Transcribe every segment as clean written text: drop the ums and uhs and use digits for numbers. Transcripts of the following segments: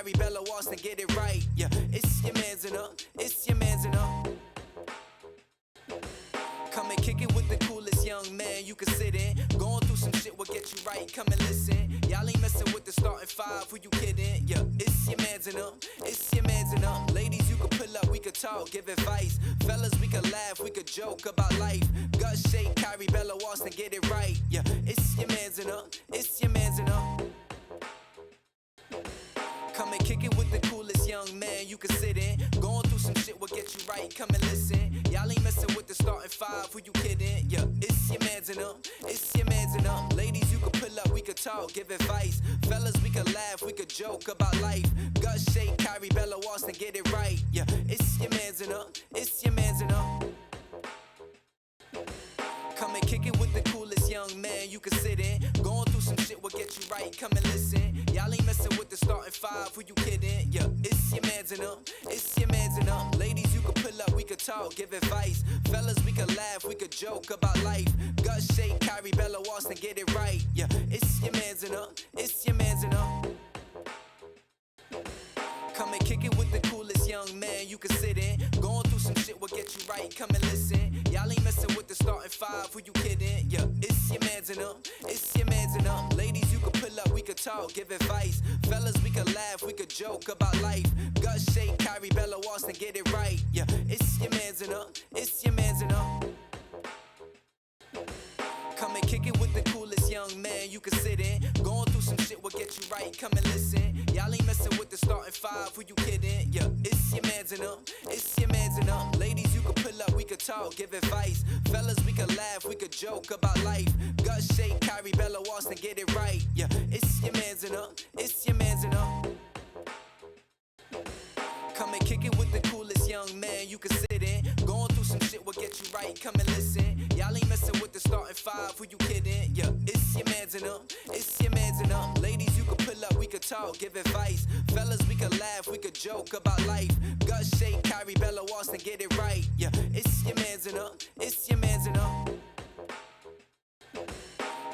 Carrie Bella Austin, get it right. Yeah, it's your man's and up. It's your man's and up. Come and kick it with the coolest young man you can sit in. Going through some shit will get you right. Come and listen. Y'all ain't messing with the starting five. Who you kidding? Yeah, it's your man's and up. It's your man's and up. Ladies, you can pull up. We could talk, give advice. Fellas, we could laugh. We could joke about life. Gut shake, Carrie Bella Austin, get it right. Yeah, it's your man's and up. It's your man's and up. Come and kick it with the coolest young man you can sit in. Going through some shit will get you right. Come and listen. Y'all ain't messing with the starting five. Who you kidding? Yeah, it's your man's and up. It's your man's and up. Ladies, you can pull up. We could talk, give advice. Fellas, we could laugh. We could joke about life. Gut shake, Carrie Bella Austin, get it right. Yeah, it's your man's and up. It's your man's and up. Come and kick it with the coolest young man you can sit in. Going through some shit will get you right. Come and listen. Y'all ain't messing with the starting five. Who you kidding? Yeah, it's your man's and up. It's your man's and up. Ladies, you can pull up. We could talk, give advice. Fellas, we could laugh. We could joke about life. Gut shake, Carrie Bella Austin, get it right. Yeah, it's your man's and up. It's your man's and up. Come and kick it with the coolest young man you can sit in. Going through some shit will get you right. Come and listen. Y'all ain't messing with the starting five. Who you kidding? Yeah, it's your man's and up. It's your man's and up. Ladies, you can pull up. We could talk, give advice. Fellas, we could laugh. We could joke about life. Gut shake, Carrie Bella Austin, get it right. Yeah, it's your man's and up. It's your man's and up. Come and kick it with the coolest young man you can sit in. Going through some shit will get you right. Come and listen. Y'all ain't messing with the starting five. Who you kidding? Yeah, it's your man's and up. It's your man's and up. Ladies, you can pull up. We could talk, give advice. Fellas, we could laugh. We could joke about life. Gut shake, Carrie Bella Austin, get it right. Yeah, it's your man's and up. It's your man's and up. Come and kick it with the coolest young man you can sit in. Going through some shit will get you right. Come and listen. Y'all ain't messing with the starting five. Who you kidding? Yeah, it's your man's and up. It's your man's and up. Ladies, you can pull up. We could talk, give advice. Fellas, we could laugh. We could joke about life. Gut shake, Carrie Bella Austin, get it right. Yeah, it's your man's and up. It's your man's and up.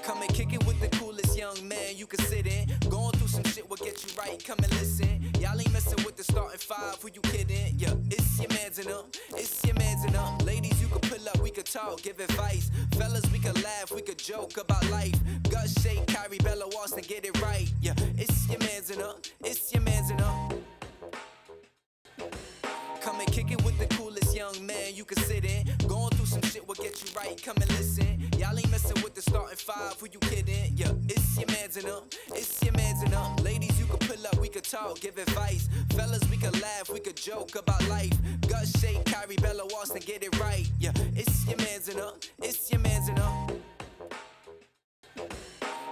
Come and kick it with the coolest young man you can sit in. Going through some shit will get you right. Come and listen. Y'all ain't messing with the starting five. Who you kidding? Yeah, it's your man's and up. It's your man's and up. Ladies, you can pull up. We could talk, give advice. Fellas, we could laugh. We could joke about life. Gut shake, Carrie Bella Austin, get it right. Yeah, it's your man's and up. It's your man's and up. Come and kick it with the coolest young man you can sit in. Going through some shit will get you right. Come and listen. Y'all ain't messing with the starting five. Who you kidding? Yeah, it's your man's and up. It's your man's and up. Ladies, you can pull up. We could talk, give advice. Fellas, we could laugh. We could joke about life. Gut shake, Carrie Bella Austin, get it right. Yeah, it's your man's and up. It's your man's and up.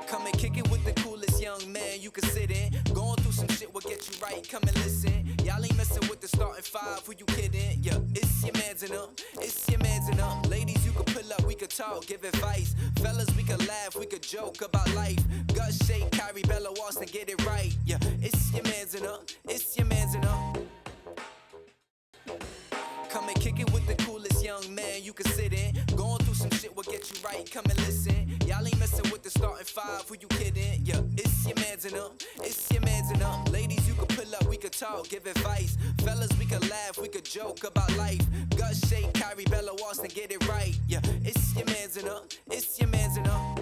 Come and kick it with the coolest young man you can sit in. Going through some shit will get you right. Come and listen. Y'all ain't messing with the starting five. Who you kidding? Yeah, it's your man's and up. It's your man's and up. Ladies, you can pull up. We could talk, give advice. Fellas, we could laugh. We could joke about life. Gut shake, Carrie Bella Austin, get it right. Yeah, it's your man's and up. It's your man's and up. Come and kick it with the coolest young man you can sit in. Going through some shit will get you right. Come and listen. Y'all ain't messing with the starting five. Who you kidding? Yeah, it's your man's and up. It's your man's and up. Ladies, you can pull up. We could talk, give advice. Fellas, we could laugh. We could joke about life. Gut shake, Carrie Bella Austin, get it right. Yeah, it's your man's and up. It's your man's and up.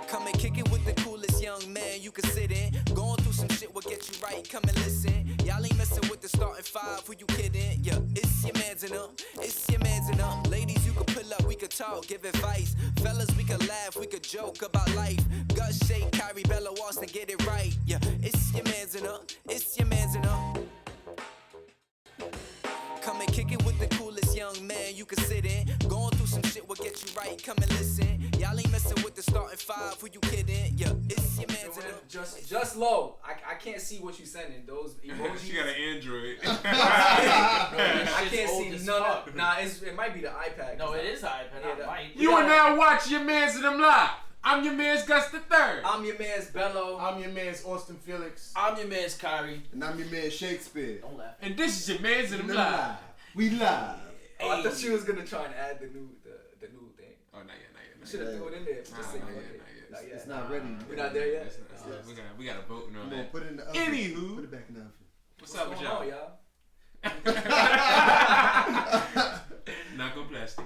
Come and kick it with the coolest young man you can sit in. Going through some shit will get you right. Come and listen. Y'all ain't messing with the starting five. Who you kidding? Yeah, it's your man's and up. It's your man's and up. Ladies, you can pull up. We could talk, give advice. Fellas, we could laugh. We could joke about life. Gut shake, Carrie Bella Austin, get it right. Yeah, it's your man's and up. It's your man's and up. Come and kick it with the coolest young man you can sit in. Going through some shit will get you right. Come and listen. Y'all ain't messing with the starting five. Who you kidding? Yeah, it's your man's and up. Just low. I can't see what you sending. Those emojis. She got an Android. I can't see none of. Nah, it might be the iPad. No, it is the iPad. Yeah, You are now watching your mans and them live. I'm your man's Gus the Third. I'm your man's Bello. I'm your man's Austin Felix. I'm your man's Kyrie. And I'm your man Shakespeare. Don't laugh. And this is your man's and them live. We live. Oh, I thought she was gonna try and add the new thing. Oh, not yet. You should have thrown it in there. Just say fuck it. It's not ready. We're not there yet. We got to vote on that. Put it in the oven. Anywho. Put it back in the oven. What's up with y'all? Not go plastic.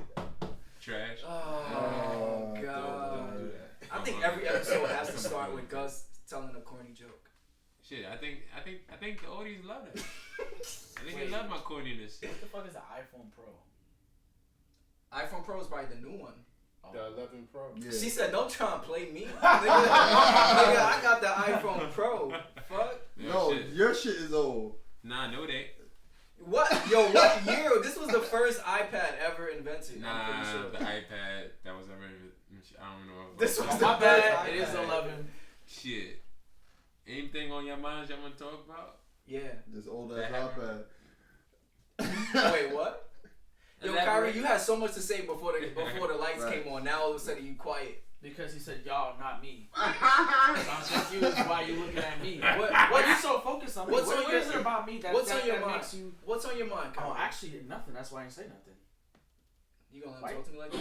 Trash. Oh, God. Don't do that. I think every episode has to start with Gus telling a corny joke. Shit, I think the audience love it. I think they love my corniness. What the fuck is the iPhone Pro? iPhone Pro is probably the new one. The 11 Pro. Yeah. She said, "Don't try and play me, nigga. I got the iPhone Pro. Fuck. No, shit. your shit is old. Nah, no, it ain't. What? Yo, what year? This was the first iPad ever invented. Nah, I'm pretty sure. the iPad that was ever. I don't know. This was My the bad. first It is iPad. 11. Shit. Anything on your minds y'all want to talk about? Yeah. This old ass That iPad. Wait, what? Yo, Elaborate. Kyrie, you had so much to say before the lights Right. came on. Now all of a sudden you quiet. Because he said y'all, not me. So I'm confused why you looking at me. Why you so focused on me? What's What on your- is it about me that, what's that, on your that mind? makes you... What's on your mind, Kyrie? Oh, actually, nothing. That's why I didn't say nothing. You gonna let him talk to me like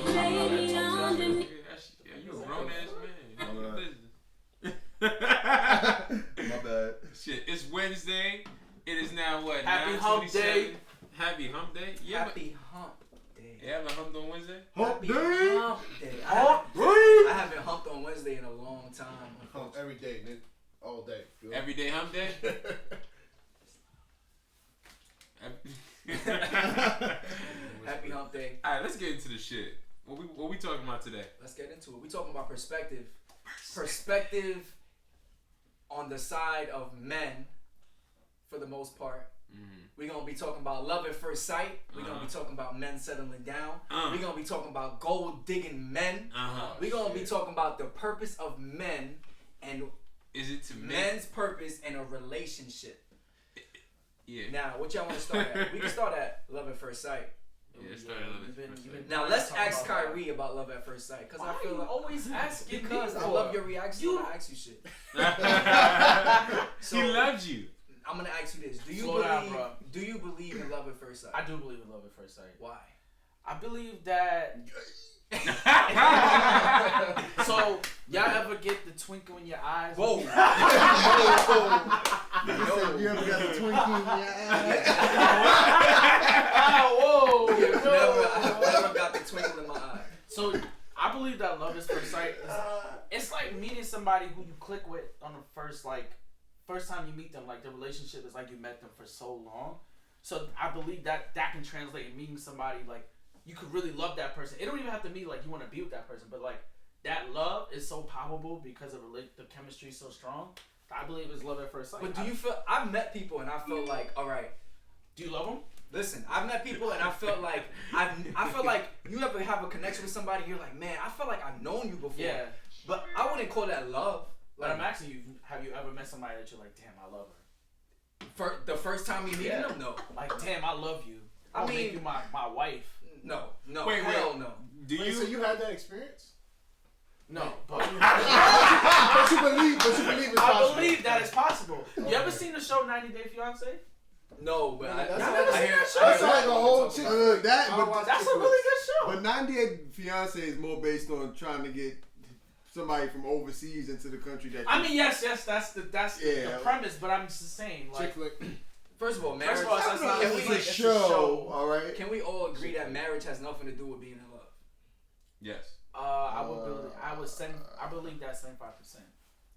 Yeah, you a grown ass man. My bad. Shit, it's Wednesday. It is now what? Happy hump 9:27? day. Happy hump day. Yeah, Happy hump day. you ever humped on Wednesday? Hump Happy day. hump day. I haven't humped on Wednesday in a long time. Hump every day, nigga. All day. Everyday hump day. Happy hump day. All right, let's get into the shit. What we talking about today? Let's get into it. We talking about perspective. Perspective on the side of men, for the most part. We're going to be talking about love at first sight. We're going to be talking about men settling down. We're going to be talking about gold digging men. We're going to be talking about the purpose of men and Is it to men's purpose in a relationship. Yeah. Now, what y'all want to start at? We can start at love at first sight. Yeah, start at love at first sight. Now, let's ask Kyrie about love at first sight. Because I feel like always asking because me I love your reaction when I ask you shit. He loves you. I'm gonna ask you this: Slow down, bro. Do you believe in love at first sight? I do believe in love at first sight. Why? I believe that. So, y'all ever get the twinkle in your eyes? Whoa! You ever got a Twinkie in your eye? Oh, whoa! Never got the twinkle in my eye. So, I believe that love at first sight it's like meeting somebody who you click with on the first time you meet them. Like, the relationship is like you met them for so long. So I believe that can translate in meeting somebody, like, you could really love that person. It don't even have to mean like you want to be with that person, but like that love is so palpable because of the chemistry is so strong. I believe it's love at first sight. But do you feel? I've met people and I felt like, all right. Do you love them? Listen, I've met people and I felt like I felt like you ever have a connection with somebody. You're like, man, I felt like I've known you before. Yeah. But I wouldn't call that love. But I'm asking you, have you ever met somebody that you're like, damn, I love her? The first time you meet them, no. Like, damn, I love you. I'll make you my wife. No. Wait, hell no. So you had that experience? No, but But you believe it's possible. I believe that it's possible. You ever seen the show 90 Day Fiance? No, but I hear hear. That's like a whole chick. Look, That's a really good show. But 98 Fiance is more based on trying to get somebody from overseas into the country. I mean, yes, that's the premise. But I'm just saying, like, chick flick. First of all, marriage. that's not It's a it's show, all right. Can we all agree that marriage has nothing to do with being in love? Yes. I believe that 75%.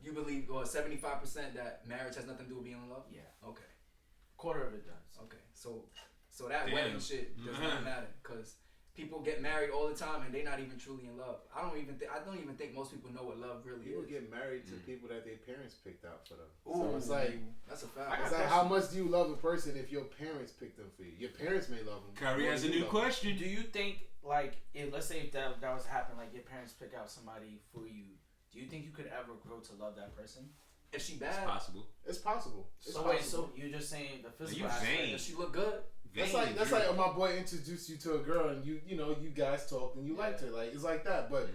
You believe, or 75% that marriage has nothing to do with being in love? Yeah. Okay. Quarter of it does. Okay. So that Damn. wedding shit does not matter because people get married all the time and they're not even truly in love. I don't even think most people know what love really People is. get married to people that their parents picked out for them. Ooh, So it's like, that's a fact. it's like how much do you love a person if your parents picked them for you? Your parents may love them. Kyrie has a new question. Do you think, like, let's say if that was to happen, like your parents pick out somebody for you, do you think you could ever grow to love that person? If she It's bad, possible. It's possible. It's So possible. wait, so you're just saying the physical You aspect? vain. if she look good, That's like my boy introduced you to a girl and you guys talked and you liked her. Like, it's like that. But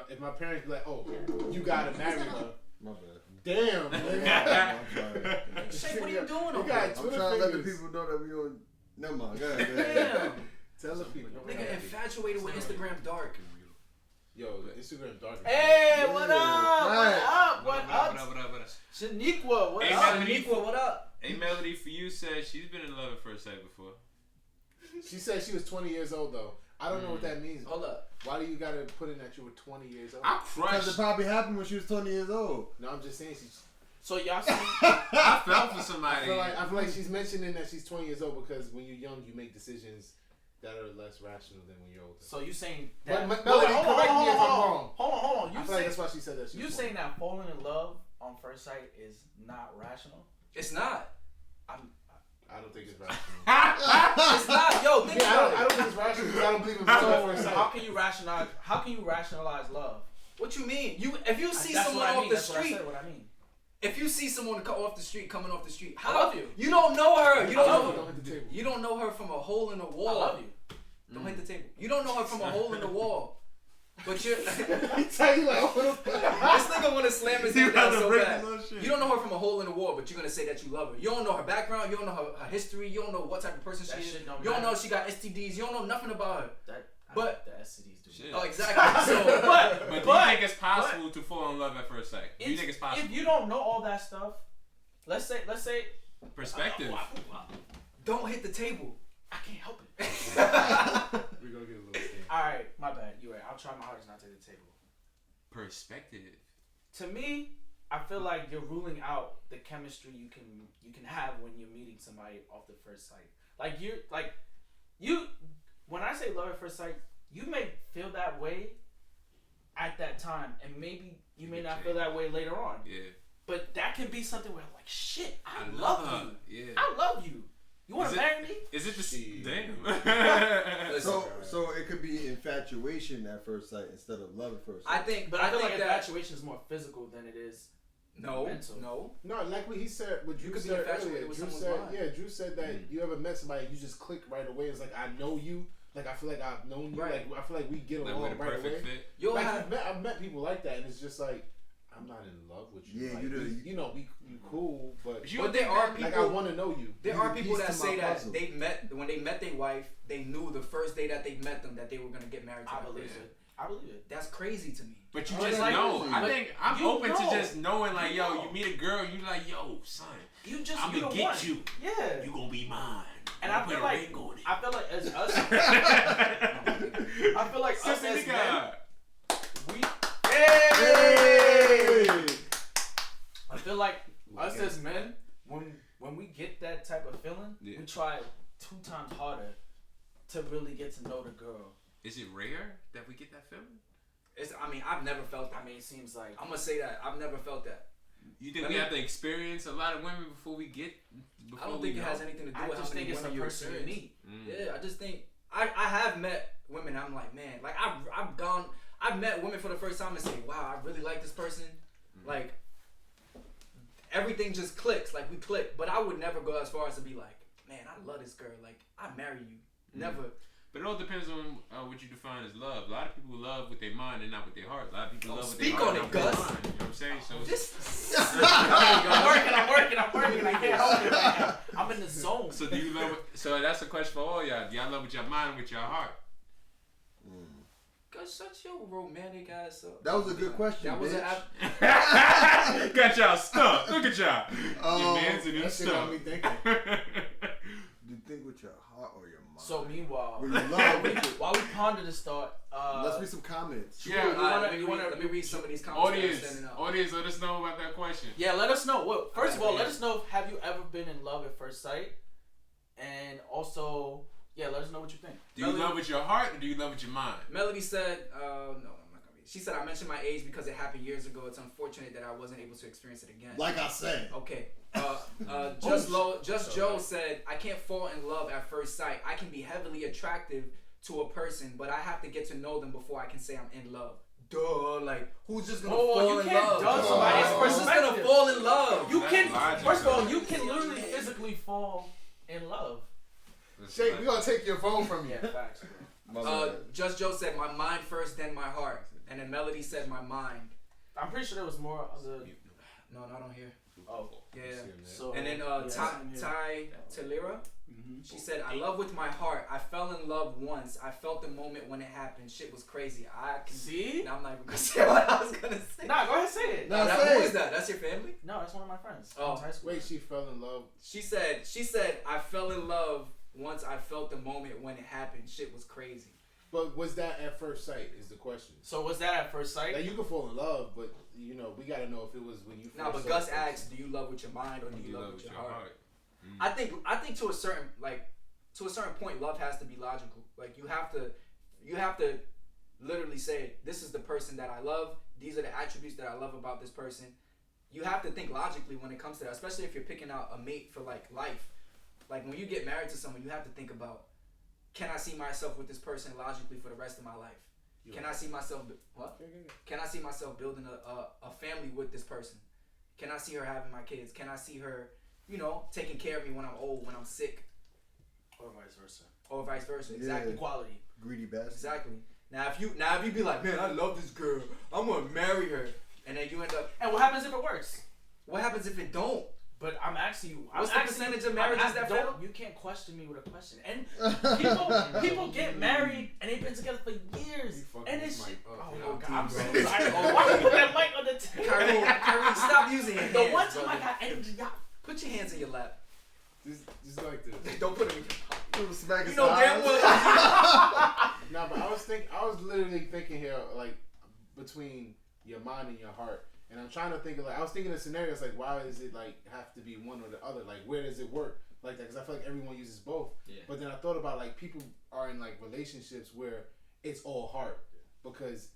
if my parents be like, oh, you gotta marry her. My bad. Damn. I'm sorry. Shay, what are you doing? You over got there? Twitter I'm trying to let the fingers. people know that we on. Never mind. Go ahead. Damn. Tell the people. Nigga infatuated with Instagram dark. Yo, Instagram dark. Hey, what up? Right. What up? Shaniqua, what Hey, up? Melody. Shaniqua, what up? Hey, Melody, for you said she's been in love at first sight before. She said she was 20 years old though. I don't know what that means. Hold up. Why do you gotta put in that you were 20 years old? I Because it crushed. probably happened when she was 20 years old. No, I'm just saying she's. So y'all see? I fell for I somebody. feel like she's mentioning that she's 20 years old because when you're young, you make decisions that are less rational than when you're older. So you saying But that? Melody, Hold correct on, me if hold I'm on. wrong. Hold on. I You feel like saying that's why she said that. She you was saying 20. that falling in love on first sight is not rational? It's not. I don't think it's rational. It's not. Yo, think Yeah, about I it. don't think it's rational because I don't believe in love at first So sight. how can you rationalize love? What you mean? If you see That's someone what I off mean. the That's what I street, said. What I mean. if you see someone off the street, coming off the street, I love you. You don't know her. You I don't love know. you. Don't hit the table. You don't know her from a hole in the wall. I love you. Don't hit the table. You don't know her from a hole in the wall. But you're. He tell you like, oh, This nigga want to slam his head down so bad. Shit. You don't know her from a hole in the wall, but you're gonna say that you love her. You don't know her background. You don't know her history. You don't know what type of person That she is. shit You don't don't matter. know if she got STDs. You don't know nothing about her. But- the STDs do. Shit. Oh, exactly. So, But do you think it's possible to fall in love at first sight? Do you think it's possible? If you don't know all that stuff, let's say Perspective. don't hit the table. I can't help it. We're gonna get a little thing. All right, my bad. You're right. I'll try my hardest not to hit the table. Perspective. To me, I feel like you're ruling out the chemistry you can have when you're meeting somebody off the first sight. When I say love at first sight, you may feel that way at that time, and maybe you may not feel that way later on. Yeah. But that can be something where I'm like, shit, I I love her. you. Yeah. I love you. You want Is to it- marry me? Is it the Shit. damn? So it could be infatuation at first sight instead of love at first I sight. think, But I feel like that. infatuation is more physical than it is. No, mental. no. No, like what he said, what Drew could be said infatuated earlier. with Drew someone's said, mind. yeah, Drew said that you ever met somebody, you just click right away. It's like I know you. Like I feel like I've known you. Right. Like I feel like we get Like along with a right away. perfect fit. You'll Like have. I've met people like that, and it's just like I'm not in love with you. Yeah, like, you do. we cool, but But you But don't there think are that- people. like I want to know you. There You're are the people piece that to say my that puzzle. they met when they met their wife. They knew the first day that they met them that they were gonna get married to. I that believe person. it. I believe it. That's crazy to me. But you Oh, just like- know. I but think I'm you open know. to just knowing, like, You yo, know. you meet a girl, you like, yo, son, You just I'm you gonna the get one. you. Yeah. You gonna be mine. And I'm I feel gonna put a like ring on it. I feel like as us, I feel like us Sister as men, nigga. we. Hey! I feel like us as men, when we get that type of feeling, Yeah. we try 2 times harder to really get to know the girl. Is it rare that we get that feeling? I mean, I've never felt that. I mean, it seems like I'm gonna say that I've never felt that. You think Let we me- have to experience a lot of women before we get? Before I don't we think it know? has anything to do I with just how many think it's the women you person you experience. meet. Yeah, I just think I have met women. I'm like, man, like I've met women for the first time and say, wow, I really like this person. Like everything just clicks, like we click. But I would never go as far as to be like, man, I love this girl. Like I marry you. Never. But it all depends on what you define as love. A lot of people love with their mind and not with their heart. A lot of people love with their speak heart on and it, not with their Gus. mind. You know what I'm saying? So This. I'm working. I can't help it right now. I'm in the zone. So do you love? So that's a question for all y'all. Do y'all love with your mind or with your heart? Gus, shut your romantic ass up. That was a good question, That was bitch. Got y'all stuck. Look at y'all. Your man's in That his shit got me stuck. thinking. Do you think with your heart or your mind? So meanwhile, With your love, with your- while we ponder this thought, let's read some comments. Yeah, let me read some of these comments. Audience, that are standing out. audience, let us know about that question. yeah, let us know. Well, first of all, Alright, let us know. Have you ever been in love at first sight? And also, yeah, let us know what you think. Do you love with your heart or do you love with your mind? Melody said, no, I'm not gonna read. She said, I mentioned my age because it happened years ago. It's unfortunate that I wasn't able to experience it again. Like I said. Okay. Just Joe said, I can't fall in love at first sight. I can be heavily attractive to a person, but I have to get to know them before I can say I'm in love. Duh, like who's just gonna fall you in can't love? duh somebody's Who's just gonna perspective. fall in love? You That's can, logic, first of all, though. you can literally physically fall in love. Shake, we gonna take your phone from you. Yeah, facts. Bro. My bad. Just Joe said my mind first, then my heart, and then Melody said my mind. I'm pretty sure there was more other. No, I don't hear. Oh, Yeah. so And then yeah, Ty same here. Ty Talira, She said, I love with my heart. I fell in love once. I felt the moment when it happened. Shit was crazy. See? Now I'm not even going to say what I was going to say. Nah, go ahead, say it. No, Who is that? That's your family? No, that's one of my friends. Oh. High school. Wait, she fell in love. She said, I fell in love once I felt the moment when it happened. Shit was crazy. But was that at first sight? Is the question. So was that at first sight? Like you can fall in love, but you know we gotta know if it was when you. Nah, but Gus asked, do you love with your mind or do you love with your heart? I think to a certain point, love has to be logical. Like you have to literally say, this is the person that I love. These are the attributes that I love about this person. You have to think logically when it comes to that, especially if you're picking out a mate for like life. Like when you get married to someone, you have to think about, can I see myself with this person logically for the rest of my life? Can I see myself Can I see myself building a family with this person? Can I see her having my kids? Can I see her, taking care of me when I'm old, when I'm sick? Or vice versa. Exactly. Equality. Greedy bastard. Exactly. Now if you be like, man, I love this girl, I'm gonna marry her, and then you end up. And what happens if it works? What happens if it don't? But I'm asking you. What's the percentage of marriages that fail? You can't question me with a question. And people get married and they've been together for years. And it's shit. Oh God, I'm so sorry. Why you put that mic on the table? Kyrie, stop using it. The one time I got energy, y'all. Put your hands in your lap. Just like this. Don't put them in your pocket. Smack his You know damn well. No, but I was literally thinking here, like between your mind and your heart. And I'm trying to think of I was thinking of scenarios like, why does it like have to be one or the other? Like, where does it work like that? Because I feel like everyone uses both. Yeah. But then I thought about like people are in like relationships where it's all heart because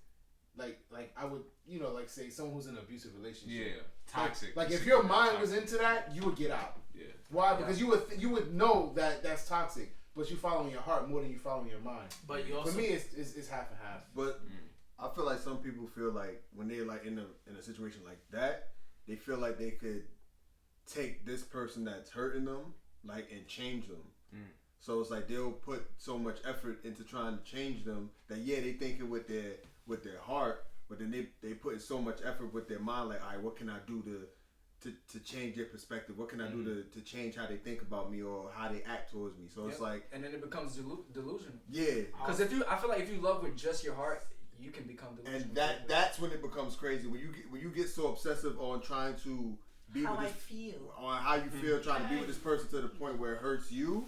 like I would like say someone who's in an abusive relationship. Yeah, toxic. Like if your mind was into that, you would get out. Yeah. Why? Because you would know that that's toxic, but you following your heart more than you following your mind. But you also, for me, it's half and half. But I feel like some people feel like when they're like in a situation like that, they feel like they could take this person that's hurting them like and change them. So it's like they'll put so much effort into trying to change them that they thinking with their heart, but then they put so much effort with their mind. Like, all right, what can I do to change their perspective? What can I do to change how they think about me or how they act towards me? So it's like, and then it becomes delusional. Yeah, because I feel like if you love with just your heart, you can become delusional. And that's when it becomes crazy. When you get so obsessive on trying to be how with I this, feel, on how you feel, trying to be with this person to the point where it hurts you.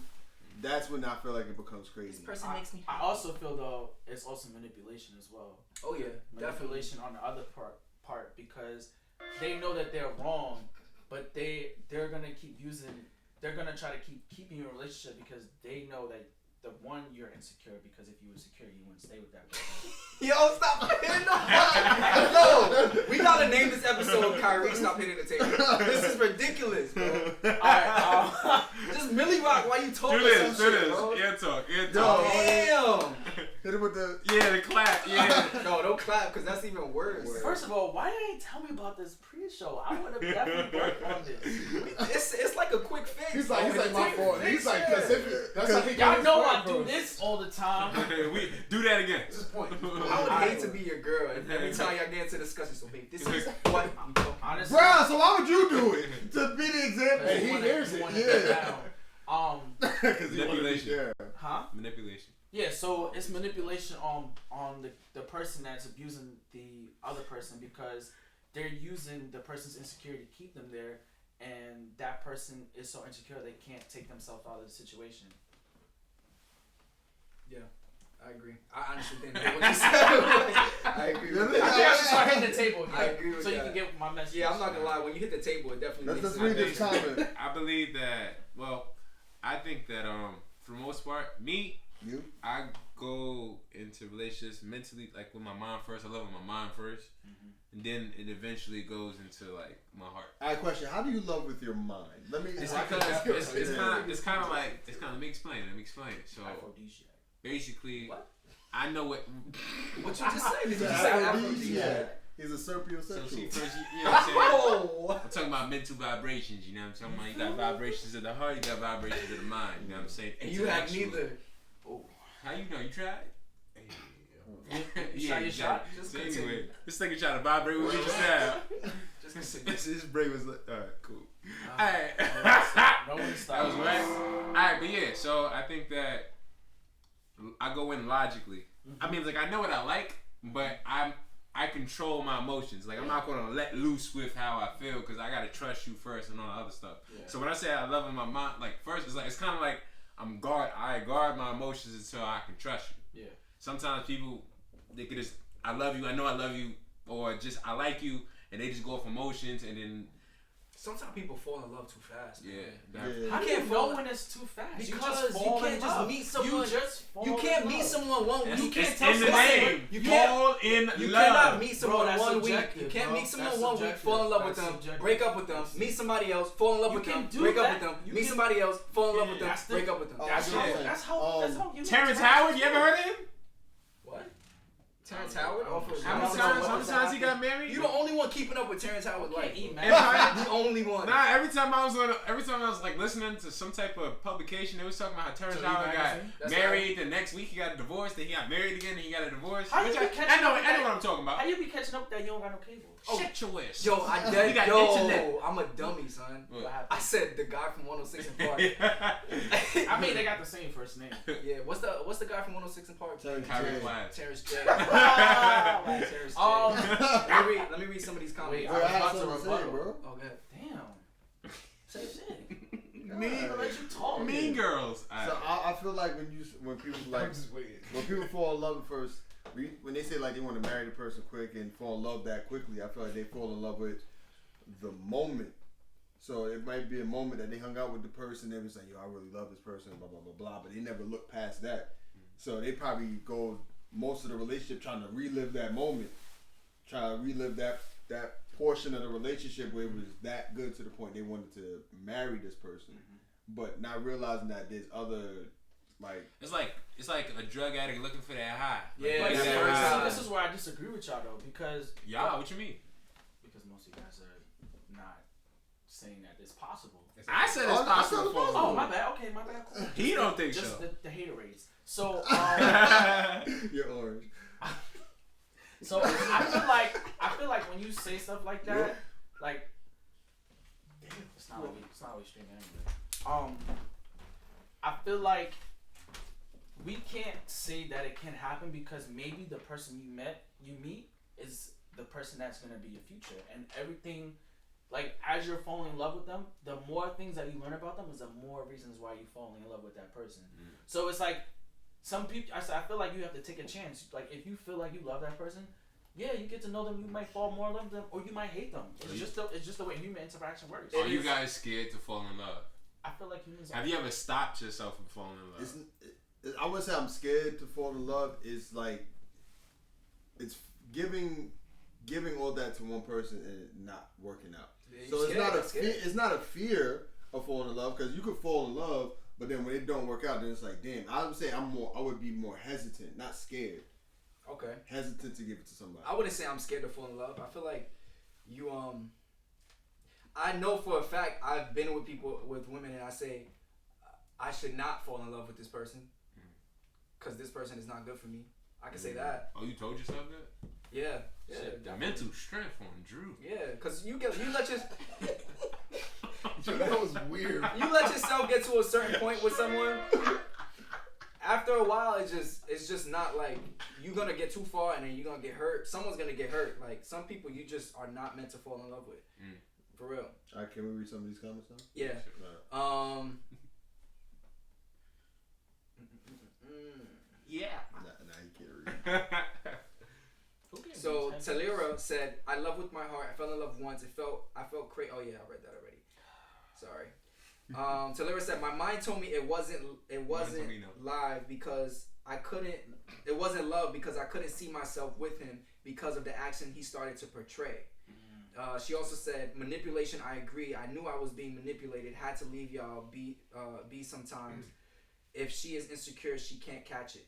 That's when I feel like it becomes crazy. This person makes me. I also feel though it's also manipulation as well. Oh yeah, manipulation on the other part because they know that they're wrong, but they're gonna keep using. They're gonna try to keep keeping you in a relationship because they know that. The one, you're insecure because if you were secure, you wouldn't stay with that person. Yo, stop hitting the No, we gotta name this episode Kyrie Stop Hitting the Table. This is ridiculous, bro. Alright, just Millie Rock while you talking Do this, some shit, bro. Ear talk. Damn. Hit it with the the clap. Yeah. No, don't clap because that's even worse. First of all, why didn't you tell me about this pre-show? I would have definitely worked on this. It's like a quick fix. He's like my fault. He's like, that's how he y'all know I do this all the time. We do that again. Point. I would hate to be your girl and every time y'all get into discussion. So, babe, this is what I'm talking. Honestly, bruh, so why would you do it? To be the example. Hey, he hears it. Yeah. Manipulation. Huh? Manipulation. Yeah, so it's manipulation on the person that's abusing the other person because they're using the person's insecurity to keep them there, and that person is so insecure they can't take themselves out of the situation. Yeah, I agree. I honestly think that's what you said. I agree with that. I think I should start hitting the table again, I agree with so that. you can get my message. Yeah, I'm not gonna lie. When you hit the table, it definitely Let's makes read this comment. I believe that. Well, I think that for the most part, I go into relationships mentally, like with my mind first. I love with my mind first, and then it eventually goes into like my heart. I have a question. How do you love with your mind? Let me. It's because it's kind of like let me explain it. So basically, what? I know what you just said. Did you He's say an aphrodisiac? He's a sapiosexual. So see, first, you know what I'm saying? Oh. I'm talking about mental vibrations, you know what I'm talking about? You got vibrations of the heart, you got vibrations of the mind, you know what I'm saying? And you have neither. Oh, how you know? You tried? You shot your shot? Just So continue. anyway, this nigga trying to vibrate with me just now. Just continue. His brain was like, alright, cool. No one stopped. That was right. Alright, But yeah, so I think that I go in logically. I mean, like I know what I like, but I control my emotions. Like I'm not gonna let loose with how I feel because I gotta trust you first and all the other stuff. Yeah. So when I say I love in my mind, like first it's kind of like I guard my emotions until I can trust you. Yeah. Sometimes people they could just I love you, I know I love you, or just I like you, and they just go off emotions and then. Sometimes people fall in love too fast. Man. Yeah. How can you know when it's too fast? Because you can't just meet someone. You can't meet someone 1 week. You can't tell someone. You fall in love. You cannot meet someone 1 week. You can't bro. meet someone 1 week, fall in love with them, break up with them, meet somebody else, fall in love with them, break up with them, meet somebody else, fall in love with them, break up with them. That's how you. Terrence Howard, you ever heard of him? What? Terrence Howard? How many times he got married? You the only one keeping up with Terrence Howard's life. The only one. Nah, every time I was like listening to some type of publication, they was talking about how Terrence Howard got married. The next week he got a divorce. Then he got married again. And he got a divorce. I know what I'm talking about. How you be catching up with that you don't got no cable? Shut your ass. Yo, I'm a dummy, son. I said the guy from 106 in Park. I mean, they got the same first name. Yeah, what's the guy from 106 in Park? Terrence J. Terrence J. Let me read some of these comments. I was about to rebuttal, bro. Oh, good. Damn. Same thing. Mean Girls. So I feel like when people fall in love at first, when they say like they want to marry the person quick and fall in love that quickly, I feel like they fall in love with the moment. So it might be a moment that they hung out with the person, they was like, yo, I really love this person, blah blah blah blah, but they never looked past that. So they probably go most of the relationship trying to relive that moment, try to relive that portion of the relationship where it was that good to the point they wanted to marry this person, but not realizing that there's other like it's like a drug addict looking for that high. Yeah, this is where I disagree with y'all though because what you mean? Because most of you guys are not saying that it's possible. I said it's possible. Oh my bad. Okay, my bad. Cool. He don't think just so. The hater rates. So you're orange. So I feel like when you say stuff like that, like it's not always streaming anyway. I feel like we can't say that it can happen because maybe the person you meet is the person that's gonna be your future, and everything. Like as you're falling in love with them, the more things that you learn about them is the more reasons why you're falling in love with that person. So it's like some people. I feel like you have to take a chance. Like if you feel like you love that person, yeah, you get to know them. You might fall more in love with them, or you might hate them. It's just the way human interaction works. Are you guys scared to fall in love? I feel like humans. Have you ever stopped yourself from falling in love? I wouldn't say I'm scared to fall in love. It's like it's giving all that to one person and it not working out. So it's not a fear of falling in love because you could fall in love, but then when it don't work out, then it's like, damn. I would say I would be more hesitant, not scared. Okay. Hesitant to give it to somebody. I wouldn't say I'm scared to fall in love. I feel like you I know for a fact I've been with women and I say I should not fall in love with this person because this person is not good for me. I can say that. Oh, you told yourself that? Yeah. Shit, the mental strength on Drew. Yeah, because you let your That was weird. You let yourself get to a certain point with someone. After a while, it's just not like you're gonna get too far and then you're gonna get hurt. Someone's gonna get hurt. Like some people, you just are not meant to fall in love with. For real. All right, can we read some of these comments now? Yeah. Yeah. Nah, you can't read. So Talira said, "I love with my heart. I fell in love once. I felt crazy. Oh yeah, I read that already. Sorry." Talira said, "My mind told me it wasn't live because I couldn't. It wasn't love because I couldn't see myself with him because of the action he started to portray." She also said, "Manipulation. I agree. I knew I was being manipulated. Had to leave y'all be sometimes. If she is insecure, she can't catch it."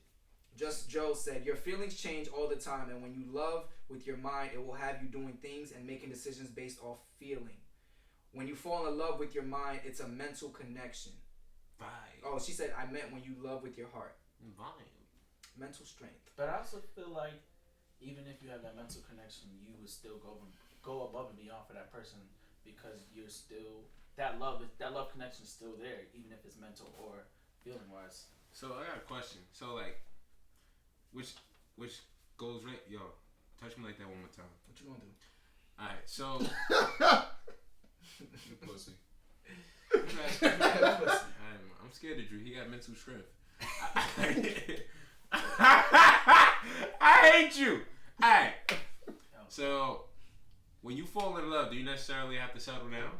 Just Joe said, "Your feelings change all the time, and when you love with your mind, it will have you doing things and making decisions based off feeling. When you fall in love with your mind, it's a mental connection." Vibe. Oh, she said, "I meant when you love with your heart." Vibe. Mental strength. But I also feel like even if you have that mental connection, you would still go above and beyond for that person because you're still that love connection is still there, even if it's mental or feeling wise. So I got a question. So like, which goes right? Yo, touch me like that one more time. What you gonna do? All right. So. You pussy. I'm scared of Drew. He got mental strength. I hate you. All right. So, when you fall in love, do you necessarily have to settle down?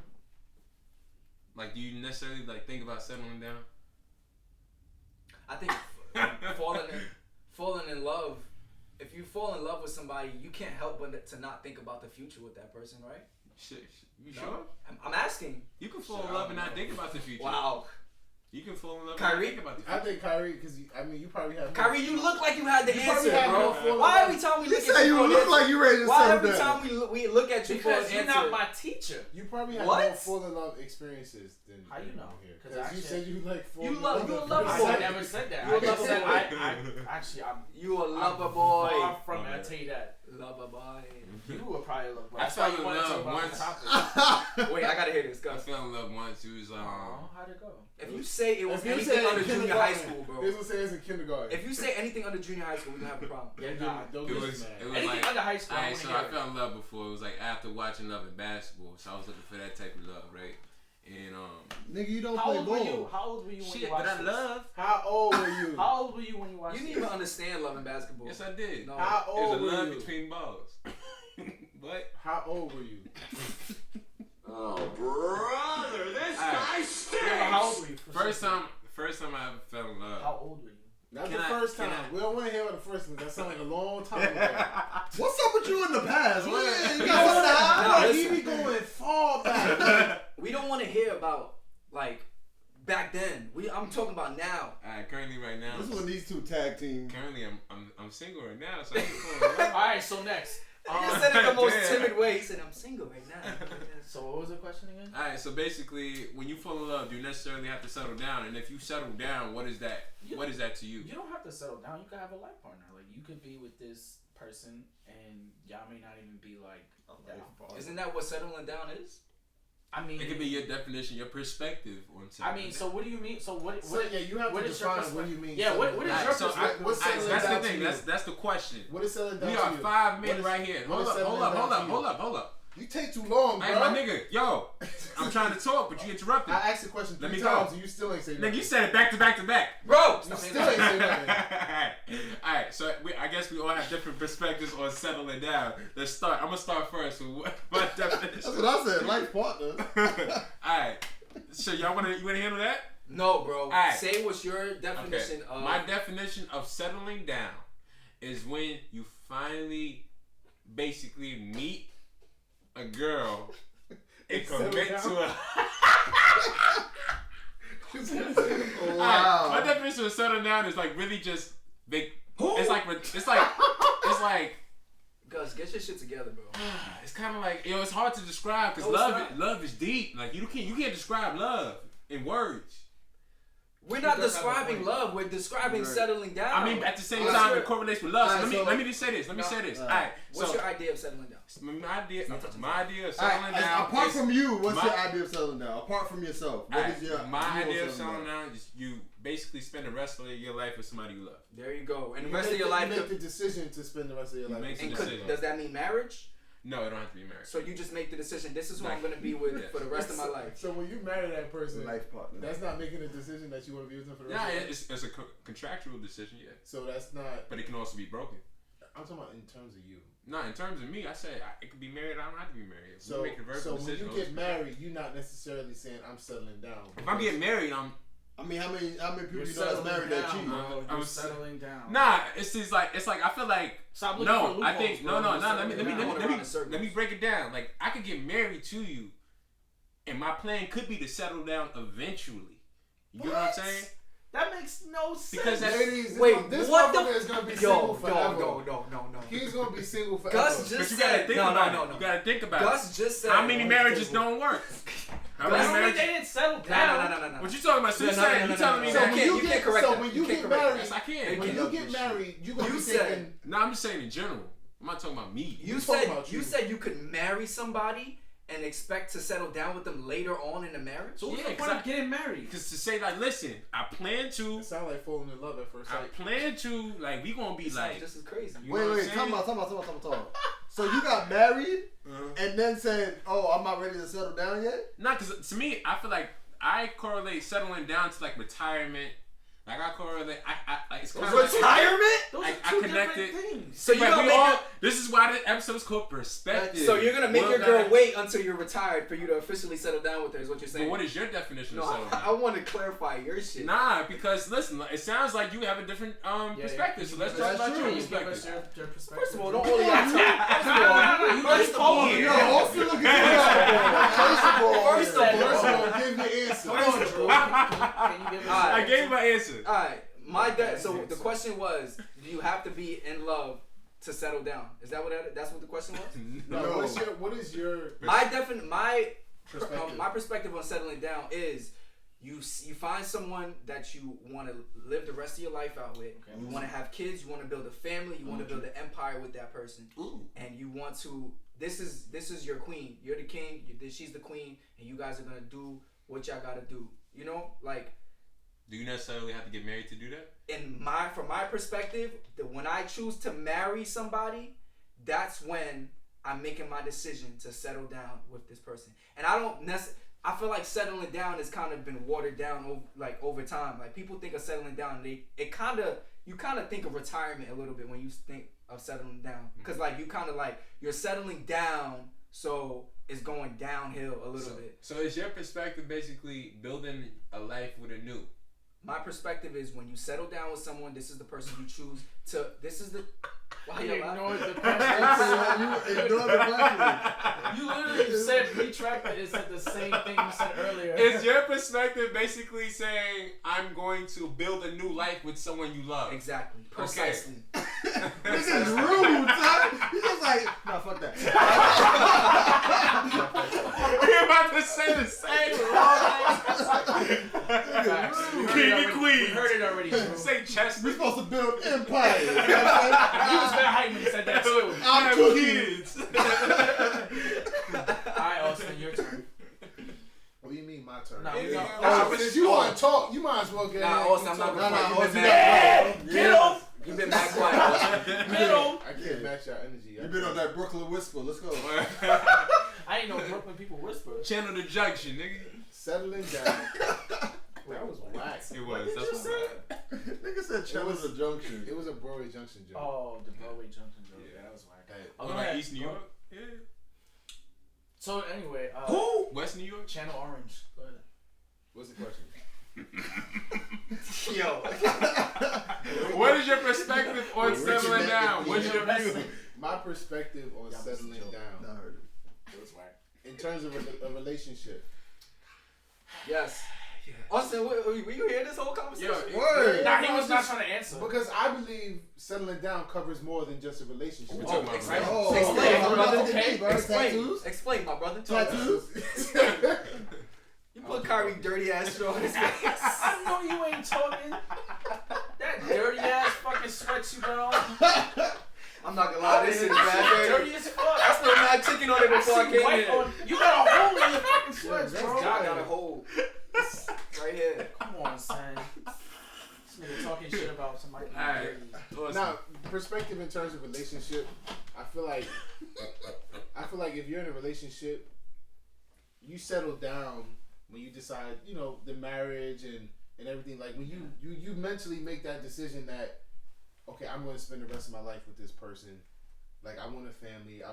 Like, do you necessarily like think about settling down? I think falling in love. If you fall in love with somebody, you can't help but to not think about the future with that person, right? You No? sure? I'm asking. You can fall in love and not think about the future. Wow. You can fall in love Kyrie? and not think about the future. I think Kyrie, because you probably have. Kyrie, you look like you had the You answer, probably had bro. more fall Why in every time we You look say at you for an look answer- like you ready to Why settle every down. time we look at you Because for you're an answer? not my teacher. You probably have What? more fall in love experiences than. How you know? Here. 'Cause Because you actually- said you like fall You in love- love. you a at lover first boy. I sight. never said that. You a I just lover said boy. I'm You a lover far boy. from it. I tell you that. Lover boy. You were probably a lover boy. I That's why fell you in wanted to love talk about once. the topic. Wait, I gotta hear this. Go. I fell in love once. It was Oh, how'd it go? If you say it was If you anything say under in junior high kindergarten, school, bro. This will say it's in kindergarten. If you say anything under junior high school, we're gonna have a problem. Yeah, nah. Don't It get was mad. Anything like under high school, I alright, wanna so hear I it. fell in love before. It was like after watching Love and Basketball, so I was looking for that type of love, right? And Nigga, you don't How play old were you? ball. How old were you when shit you that watched I this? love. How old were you? How old were you when you watched You this? didn't even understand love and basketball. Yes, I did. No. How It old was a were love you? between balls. What? How old were you? Oh, brother, this Alright. guy stinks! Yeah, but how old were you? First time I ever fell in love. How old were you? Not Can the I- first can time. I- We don't want to hear about the first one. That sounds like a long time ago. What's up with you in the past? What? You Nah, got something to hide? Nah, he listen. be going far back. We don't want to hear about like back then. I'm talking about now. Alright, currently right now. This is when these two tag team. Currently I'm single right now, so I can fall in love. Alright, so next. He said it in the most Damn. timid way. He said, "I'm single right now." So what was the question again? Alright, so basically, when you fall in love, do you necessarily have to settle down? And if you settle down, what is that? What is that to you? You don't have to settle down. You could have a life partner. Like you could be with this person, and y'all may not even be like down. Isn't that what settling down is? I mean, It could be your definition, your perspective on something. I mean, so what do you mean? So what? So yeah, you have what to is your define perspective? what you mean. Yeah, what is Alright, your so perspective? What's settling that's down the to thing. you? That's the question. What is settling down We to are you? 5 What men is- right here. what Hold is up, settling hold up, down hold to up, you? hold up, hold up. You take too long, bro. Hey, my nigga, yo, I'm trying to talk, but you interrupted. I asked the question Let 3 me go. times and you still ain't say Nigga, nothing. you said it back to back to back. Bro, You still ain't say nothing. Alright, so I guess we all have different perspectives on settling down. Let's start. I'm gonna start first with what definition. That's what I said. Life partner. Alright, so you wanna handle that? No, bro. Alright. Say what's your definition of. My definition of settling down is when you finally basically meet a girl and commit to a. Wow. Alright, my definition of settling down is like really just big. It's like Gus, get your shit together, bro. it's kind of like it's hard to describe because No, it's not. love is deep. Like you can't describe love in words. We're not does have a describing point. love. We're describing Right. settling down. I mean, at the same What's time, your- it correlates with love. So Alright, so- let me just say this. Let me No. say this. All Alright. right. What's So your idea of settling down? my idea of All settling right, down. apart is from you, what's my- your idea of settling down? Apart from yourself, what is your my view on idea of settling settling down is you basically spend the rest of your life with somebody you love. There you go. And the You rest make of your the- life. You make the decision to spend the rest of your You life. make with the And somebody. decision. does that mean marriage? No, it don't have to be married. So you just make the decision. This is who Like, I'm gonna be with yeah. for the rest of my life. So when you marry that person, life partner? that's not making a decision that you want to be with them for the rest Yeah, of your life. it's a contractual decision, yeah. So that's not. But it can also be broken. I'm talking about in terms of you. No, in terms of me, I said it could be married. I don't have to be married. So, we make a verbal so when decision. you get married, you're not necessarily saying I'm settling down. if I'm getting married, I'm I mean, how many people You're you know that's married that cheat? bro. I'm You're settling down. nah. It's like I feel like Stop looking for no. I loopholes, think bro. no. You're Let me settling down. let me break it down. Like I could get married to you, and my plan could be to settle down eventually. You know what I'm saying? That makes no sense. Because that's- Ladies, Wait, this what the? motherfucker is gonna be Yo, single forever. no. He's gonna be single forever. Gus But just you gotta said think no. about it. You gotta think about Gus just said how many marriages don't work. How I many don't mean marriages? they didn't settle down. No. What you talking about? So you No, saying no, you telling me no. So that? when You you can't get correct so that. when You you can't get correct married, Yes, I can. when can't you do get this married, you gonna You be said- thinking. No, I'm just saying in general. I'm not talking about me. You talking said about you you. said you could marry somebody and expect to settle down with them later on in the marriage? So what's the point of getting married? Because to say like, listen, I plan to. It sounds like falling in love at first sight. I plan to, like, we gonna be like. Just as crazy. Wait, talk about. So you got married and then said, "Oh, I'm not ready to settle down yet." Not because to me, I feel like I correlate settling down to like retirement. Like I correlate, it's kind of retirement. Those I are two connected. different things. So you're gonna make this is why the episode's called Perspective. So you're gonna make your girl wait until you're retired for you to officially settle down with her. Is what you're saying? But what is your definition of settling down? I want to clarify your shit. Nah, because listen, it sounds like you have a different perspective. So let's talk about your perspective. Your perspective. First of all, don't hold your time. First of all, Yo, also look at First of all, give your answer. Can you give us? I gave my answer. All right, so the question was, do you have to be in love to settle down? Is that that's what the question was? No. What is your My perspective? my perspective on settling down is you find someone that you want to live the rest of your life out with. Okay. You want to have kids. You want to build a family. You want to build an empire with that person. Ooh. And you want to. This is your queen. You're the king. She's the queen, and you guys are gonna do what y'all gotta do. You know, like. Do you necessarily have to get married to do that? From my perspective, when I choose to marry somebody, that's when I'm making my decision to settle down with this person. And I feel like settling down has kind of been watered down over time. Like people think of settling down, you kind of think of retirement a little bit when you think of settling down, because like you kind of like you're settling down, so it's going downhill a little bit. So is your perspective basically building a life with a new? My perspective is when you settle down with someone, this is the person you choose to. This is the. Why you ignored the You literally said retract, it said the same thing you said earlier. Is your perspective basically saying I'm going to build a new life with someone you love? Exactly. Precisely. This is rude, son. He's just like, nah, fuck that. We're about to say the same King and Queen. We heard it already. Say chest. We're supposed to build empires. He was very hyped when he said that too. I'm kids. Alright, Austin, your turn. What do you mean my turn? Nah, if you want to talk, you might as well get Austin, I'm not gonna Get him! You've been mad quiet, Austin. Get him! I can't match your energy. You've been on that Brooklyn whisper. Let's go. I ain't know Brooklyn people whisper. Channel the junction, nigga. Settling down. That was whack. It was. That's what Nigga said channel the junction. It was a Broadway Junction joke. Oh, the Broadway Junction joke. Yeah, that was whack. Oh, like East New York? Yeah. So anyway, Who? West New York? Channel Orange. Go ahead. What's the question? Yo. What is your perspective on settling down? What's your view? My perspective on settling down. I heard it. It was whack. In terms of a relationship. Yes. Austin, were you hear this whole conversation? Word. Nah, he was not trying to answer. Because I believe settling down covers more than just a relationship. We're talking about Explain, explain, my brother. Tattoos? You put Kyrie dirty ass straw on his face. I know you ain't talking. That dirty ass fucking sweats you got on. I'm not gonna lie, this is bad dirty. Dirty as fuck. I spilled mad chicken on it before I came in. You got a hole in your fucking sweats, bro. God got a hole. Right here. Come on, son. This nigga talking shit about somebody. Alright. Now, perspective in terms of relationship, I feel like if you're in a relationship, you settle down when you decide, the marriage and everything. Like when you mentally make that decision that, okay, I'm going to spend the rest of my life with this person. Like I want a family. I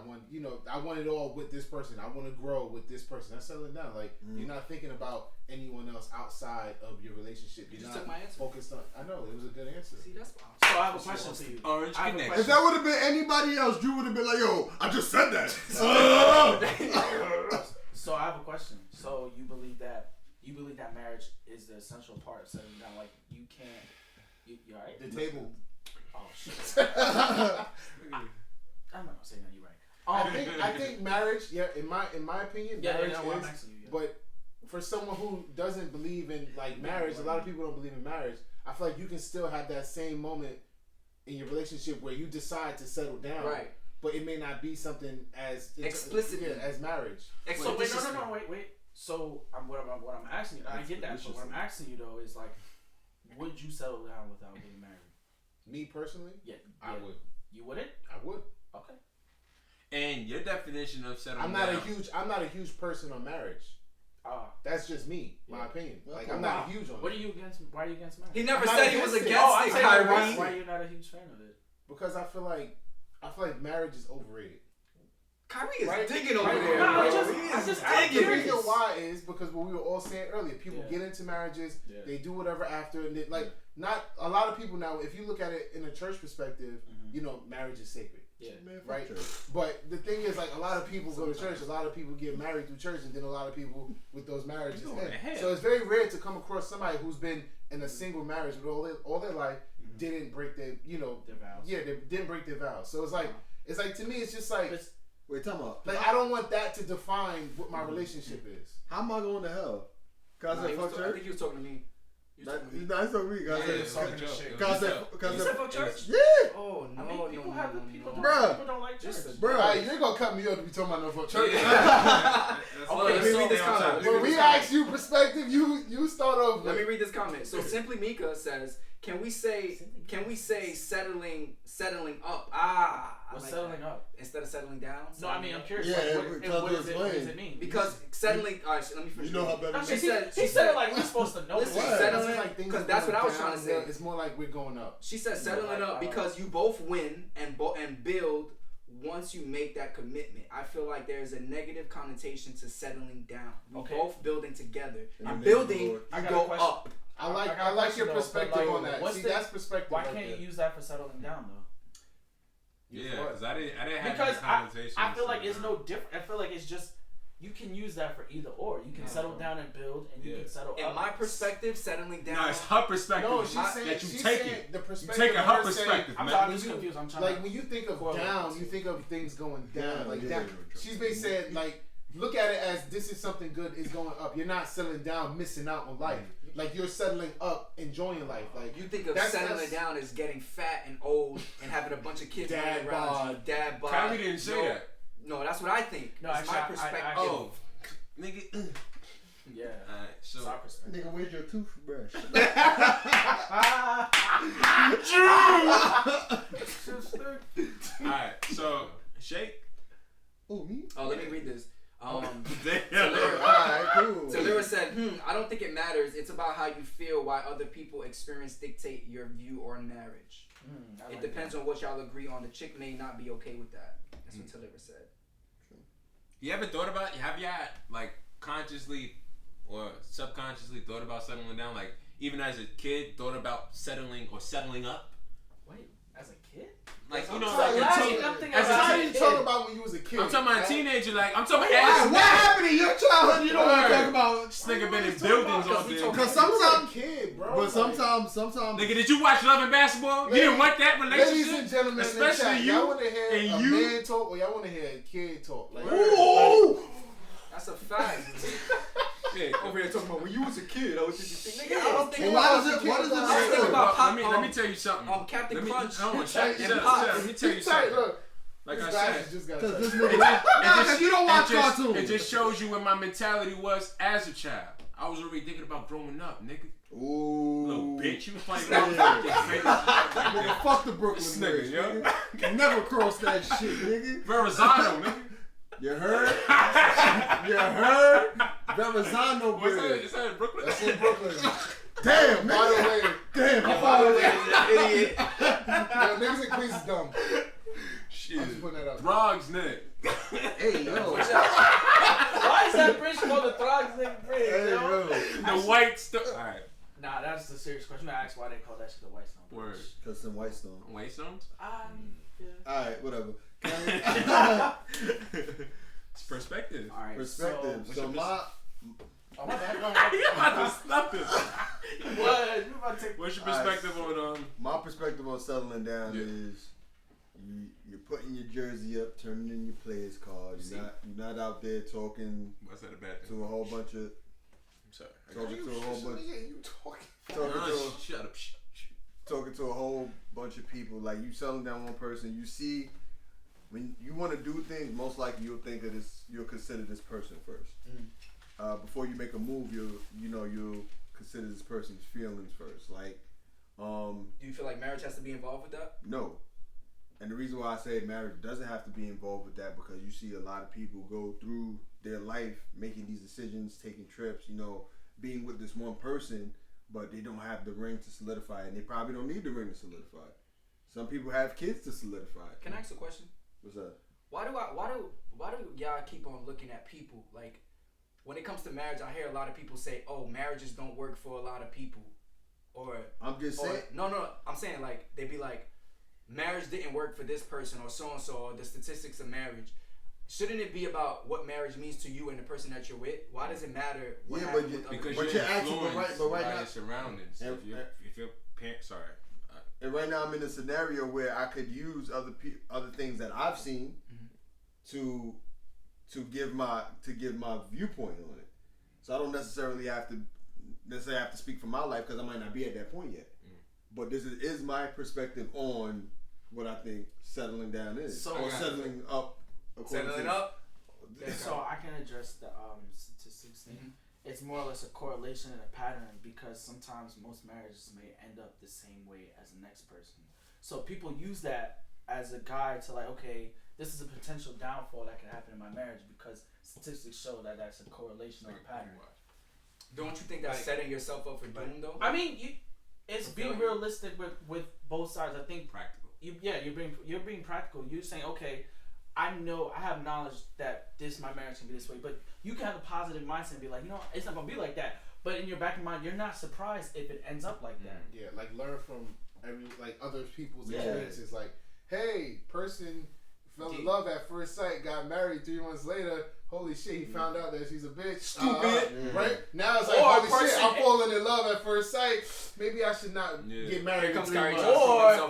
want it all with this person. I want to grow with this person. That's settling down. Like you're not thinking about anyone else outside of your relationship. You're just not took my answer. Focused on. I know it was a good answer. See, that's why. So I have a question for you. Orange connection. If that would have been anybody else, Drew would have been like, "Yo, I just said that." So I have a question. So you believe that marriage is the essential part of settling down? Like you can't. You alright? The table. Oh shit. I'm not gonna say no. You're right. I think marriage. Yeah, in my opinion, marriage is. But for someone who doesn't believe in marriage, a lot of people don't believe in marriage. I feel like you can still have that same moment in your relationship where you decide to settle down. Right. but it may not be something as explicit as marriage. So wait, no, wait. So what I'm asking you, I get that. But what I'm asking you though is like, would you settle down without getting married? Me personally, yeah. I would. You wouldn't? I would. Okay. And your definition of settling I'm not a huge person on marriage. That's just me, my opinion. Like I'm not huge on. What are you against? Why are you against marriage? He never said he was against it, Kyrie. Kyrie. Why are you not a huge fan of it? Because I feel like marriage is overrated. Kyrie is digging over there. No, Bro. I just The reason why is because what we were all saying earlier. People get into marriages, they do whatever after, and not a lot of people now. If you look at it in a church perspective, marriage is sacred. Yeah. Right. But the thing is, like, a lot of people go to church. A lot of people get married through church, and then a lot of people with those marriages end. So it's very rare to come across somebody who's been in a single marriage with all their life, didn't break their their vows. Yeah, they didn't break their vows. So it's like to me, it's just like. Wait, tell me. Like, I don't want that to define what my relationship is. How am I going to hell? Cause I think he was talking to me. He's talking to me. Cause you said fuck church? Yeah. Oh no, I mean, people don't like church. Bruh, you ain't gonna cut me up to be talking about no fuck church. Okay, let me read this comment. When we ask you perspective, you start off. Let me read this comment. So Simply Mika says, "Can we say settling up?" What's settling up instead of settling down? No, I mean I'm curious. Yeah, what does it mean? Because settling. All right, let me finish. You know how better. He said it like we're supposed to know. Listen, settling because that's what I was trying to say. It's more like we're going up. She said settling up because you both win and build. Once you make that commitment, I feel like there's a negative connotation to settling down. You both building together. And building, you go up. I like your perspective on that. See, that's perspective. Why can't you use that for settling down though? Yeah, because I didn't have because any connotation. I feel like it's no different. I feel like it's just you can use that for either or. You can settle down and build, and you can settle up. In my perspective, settling down. No, it's her perspective. No, she's saying that you she's take saying it. The perspective. You take her perspective, man. I'm just confused. I'm trying. Like when you think of down, you think of things going down. Like down. She's been saying like. Look at it as this is something good is going up. You're not settling down, missing out on life. Like you're settling up, enjoying life. Like you think of settling down as getting fat and old and having a bunch of kids running around you. Dad bod. Kyrie didn't say that. No, that's what I think. No, that's my perspective. Nigga. Yeah. Alright, so nigga, where's your toothbrush? Alright, so Shake. Oh, me? Oh, let me read this. Cool. So Lyra said, I don't think it matters. It's about how you feel, why other people experience dictate your view on marriage. It depends on what y'all agree on. The chick may not be okay with that. That's what Lyra said. You ever thought about, have y'all like consciously or subconsciously thought about settling down? Like even as a kid, thought about settling up? Wait, as a kid? Like, you I'm know, talking, like you talking about when you was a kid. I'm talking about a teenager. Like, I'm talking about as what happened in your childhood? You don't want to talk about. This nigga been in buildings all day. Because sometimes, kid, bro. But sometimes. Nigga, did you watch Love and Basketball? You didn't want that relationship? Ladies and gentlemen, especially you. Y'all want to hear a man talk or y'all want to hear a kid talk? Like, ooh! That's a fact. Over here talking about when you was a kid, I was just thinking, nigga, I don't think let me tell you something. Captain Crunch. Let me tell you something. Look, like I said, because you don't watch cartoons. It just shows you what my mentality was as a child. I was already thinking about growing up, nigga. Ooh. Little bitch, you was playing nigga, fuck the Brooklyn nigga, yo. Never cross that shit, nigga. Verrazano, nigga. You heard? You heard? Verrazano, bro. Is that in Brooklyn? That's in Brooklyn. Damn, by the way. Damn, by the way, idiot. Niggas in Queens is dumb. Shit. I'm just putting that up. Throgs, nigga. Hey, yo. Why is that bridge called the Throgs Nigga Bridge, Hey, yo? The white stuff. Alright. Nah, that's the serious question. I asked why they call that shit the White Stone Bridge. Word. Because some white stone. White stones? Yeah. Alright, whatever. It's perspective. All right. Perspective. So my... Oh, my bad. You about to stop this. What's your perspective on My perspective on settling down is you're putting your jersey up, turning in your players card. You're not out there talking what's that a bad thing? to a whole bunch of shut up. Talking to a whole bunch of people. Like you settling down one person, you see when you want to do things, most likely you'll think of this. You'll consider this person first. Before you make a move, you'll consider this person's feelings first. Like, do you feel like marriage has to be involved with that? No. And the reason why I say marriage doesn't have to be involved with that, because you see a lot of people go through their life making these decisions, taking trips, being with this one person, but they don't have the ring to solidify it, and they probably don't need the ring to solidify it. Some people have kids to solidify it. Can I ask a question? What's up? Why do y'all keep on looking at people? Like, when it comes to marriage, I hear a lot of people say, "Oh, marriages don't work for a lot of people," or I'm just saying. No. I'm saying, like, they be like, marriage didn't work for this person or so and so, or the statistics of marriage. Shouldn't it be about what marriage means to you and the person that you're with? Why does it matter? What happens with other because people? you're influenced right by now, your surroundings. If your parents, sorry. And right now I'm in a scenario where I could use other things that I've seen to give my viewpoint on it. So I don't necessarily have to speak for my life, because I might not be at that point yet. But this is my perspective on what I think settling down is, or settling up. Settling up. So I can address the statistics thing. It's more or less a correlation and a pattern, because sometimes most marriages may end up the same way as the next person. So people use that as a guide to, like, okay, this is a potential downfall that can happen in my marriage, because statistics show that that's a correlation or a pattern. Don't you think that's setting yourself up for doom, though? I mean, it's being realistic with both sides. I think practical. You're being practical. You're saying, okay, I know, I have knowledge that my marriage can be this way, but you can have a positive mindset and be like, it's not gonna be like that. But in your back of your mind, you're not surprised if it ends up like that. Yeah, like learn from other people's experiences. Like, hey, person fell in love at first sight, got married 3 months later. Holy shit, he found out that she's a bitch. Stupid. Right? Now it's like, holy shit, I'm falling in love at first sight. Maybe I should not get married in 3 months. Or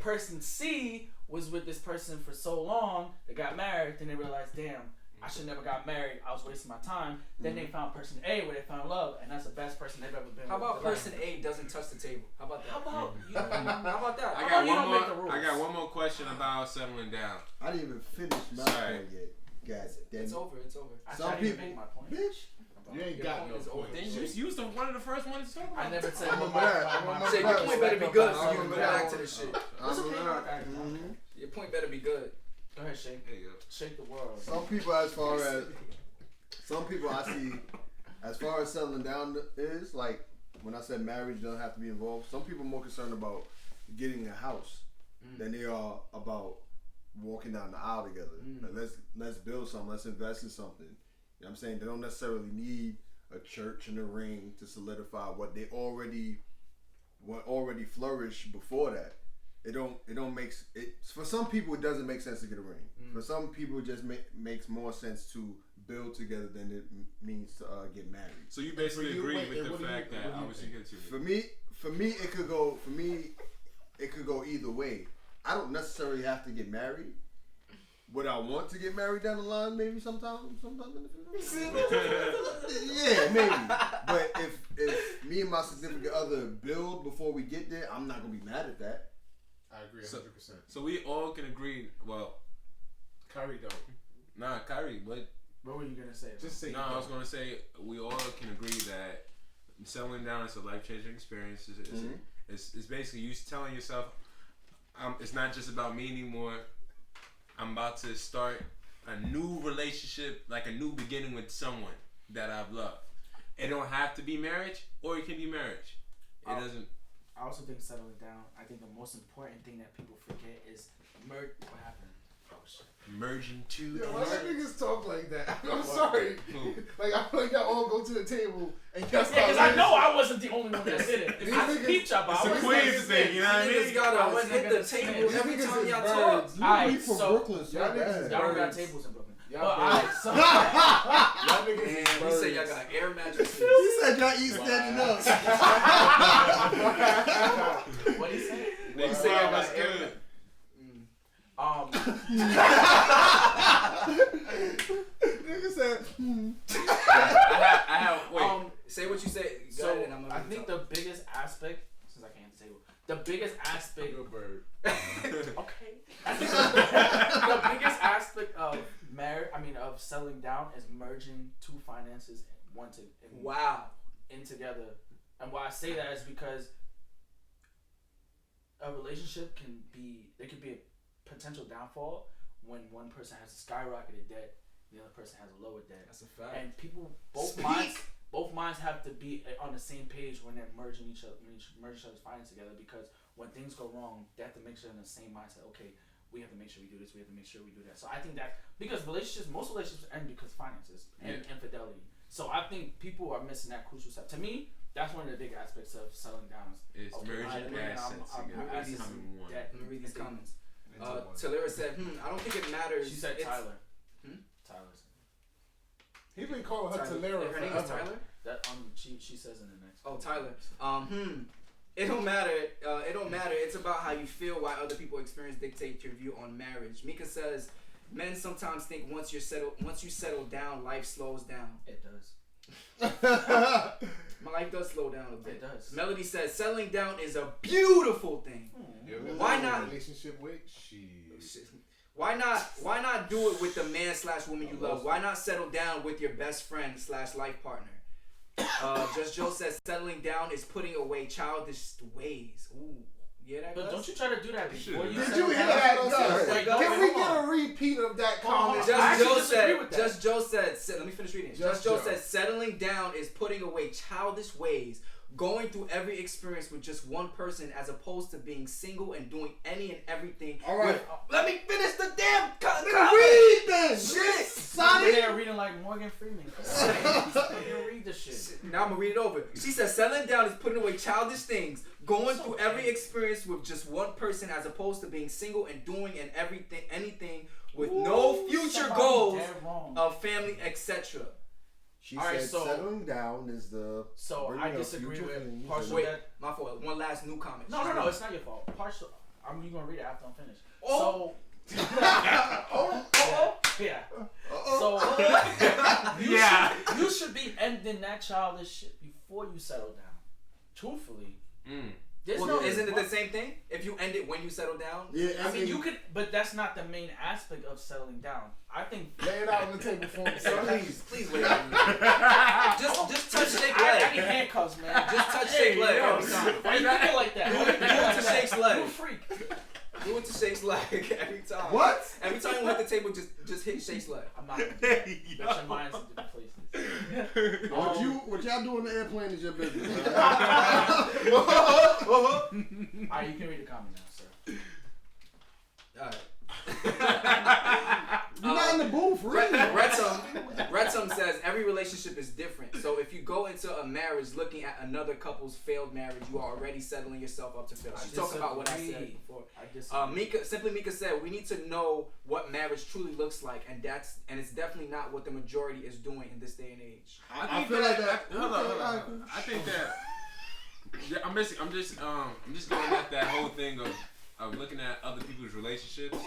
person C was with this person for so long, they got married, then they realized, damn, I should never got married. I was wasting my time. Then they found person A where they found love, and that's the best person they've ever been with. How about person A doesn't touch the table? How about that? How about that? I got one more question about settling down. I didn't even finish my point yet. Guys, it's over. Some people, make my point. bitch. You ain't got no point. Then you was one of the first ones to talk about. I never said Your point better be good so you can go back to this shit. Your point better be good. Go ahead, Shake. There you go. Shake the world. Some people I see, as far as settling down is, like, when I said marriage doesn't have to be involved, some people are more concerned about getting a house than they are about walking down the aisle together. Like, let's build something. Let's invest in something. You know what I'm saying? They don't necessarily need a church and a ring to solidify what already flourished before that. It don't make it, for some people it doesn't make sense to get a ring. For some people it just makes more sense to build together than it means to get married. So you basically agree with the fact that obviously for me it could go either way. I don't necessarily have to get married. Would I want to get married down the line? Maybe sometime in the future. Yeah, maybe. But if me and my significant other build before we get there, I'm not gonna be mad at that. I agree 100%. So we all can agree. Well, Kyrie don't. Nah, Kyrie. What were you gonna say? Just say. No, I was gonna say we all can agree that settling down is a life-changing experience. It's basically you telling yourself, it's not just about me anymore. I'm about to start a new relationship, like a new beginning with someone that I've loved. It don't have to be marriage, or it can be marriage. It doesn't. I also think settling down. I think the most important thing that people forget is what happened. Oh shit. Merging two. Why do niggas talk like that? I'm sorry. Like, I feel like y'all all go to the table and y'all start. Because I know I wasn't the only one that did it. If I peep chop, it's a Queens thing, you know what I mean? Niggas gotta hit the table every time y'all talk. You from Brooklyn, so y'all niggas don't got tables in Brooklyn. Y'all niggas he said y'all got air mattresses. He said y'all eat standing up. What he say? He said y'all got air mattresses. Nigga said, I have wait. Say what you say. So I think the biggest aspect, since I can't say, the biggest aspect. Good bird. Okay. I think the biggest aspect of of settling down is merging two finances in together. And why I say that is because a relationship there could be a potential downfall when one person has a skyrocketed debt, the other person has a lower debt. That's a fact. And people, both minds have to be on the same page when they're merging each other's finances together, because when things go wrong, they have to make sure they're in the same mindset. Okay, we have to make sure we do this. We have to make sure we do that. So I think that because most relationships end because of finances and infidelity. So I think people are missing that crucial step. To me, that's one of the big aspects of settling down. It's merging assets together. Let me read these comments. Talera said, I don't think it matters. She said Tyler. Tyler said. He been calling her Talera. Her name is Tyler? That she says in the next. Oh, Tyler. It don't matter. It don't matter. It's about how you feel. Why other people experience dictate your view on marriage. Mika says, men sometimes think once you settle down, life slows down. It does. My life does slow down a bit. It does. Melody says, settling down is a beautiful thing. Why not? Relationship with she. Why not do it with the man/woman you love? Why not settle down with your best friend/life partner? Just Joe says settling down is putting away childish ways. Ooh, yeah, that. But don't you try to do that before you. Did you hear that? Can we get a repeat of that comment? Just Joe said. Let me finish reading. Just Joe said settling down is putting away childish ways. Going through every experience with just one person as opposed to being single and doing any and everything. All right. Let me finish the damn Read this shit. Sonny. They're reading like Morgan Freeman. You read the shit. Now I'm gonna read it over. She says settling down is putting away childish things. Going through every experience with just one person as opposed to being single and doing anything with no future goals of family, etc. She said settling down is the. So I disagree with partial. Wait, my fault. One last new comment. No, it's not your fault. Partial. You gonna read it after I'm finished. Oh. So. Yeah. So. You should be ending that childish shit before you settle down. Truthfully. Isn't it the same thing? If you end it when you settle down? Yeah, I mean, you could, but that's not the main aspect of settling down. I think lay it out on the table for me. Please lay it out on the table. Just touch Shake's leg. I need handcuffs, man. Just touch Shake's leg. Why you looking like that? Do it to Shake's leg. You a freak. Do it to Shake's leg every time. What? Every time you hit the table, just hit Shake's leg. I'm not. Let your minds into different places. What y'all do on the airplane is your business. Alright, you can read the comment now, sir. Alright. You're not in the booth, really. Retum says every relationship is different. So if you go into a marriage looking at another couple's failed marriage, you are already settling yourself up to fail. She's talking about what I said before. Mika said we need to know what marriage truly looks like, and it's definitely not what the majority is doing in this day and age. I feel like that. Hold on. I think that. Yeah, I'm just going at that whole thing of looking at other people's relationships.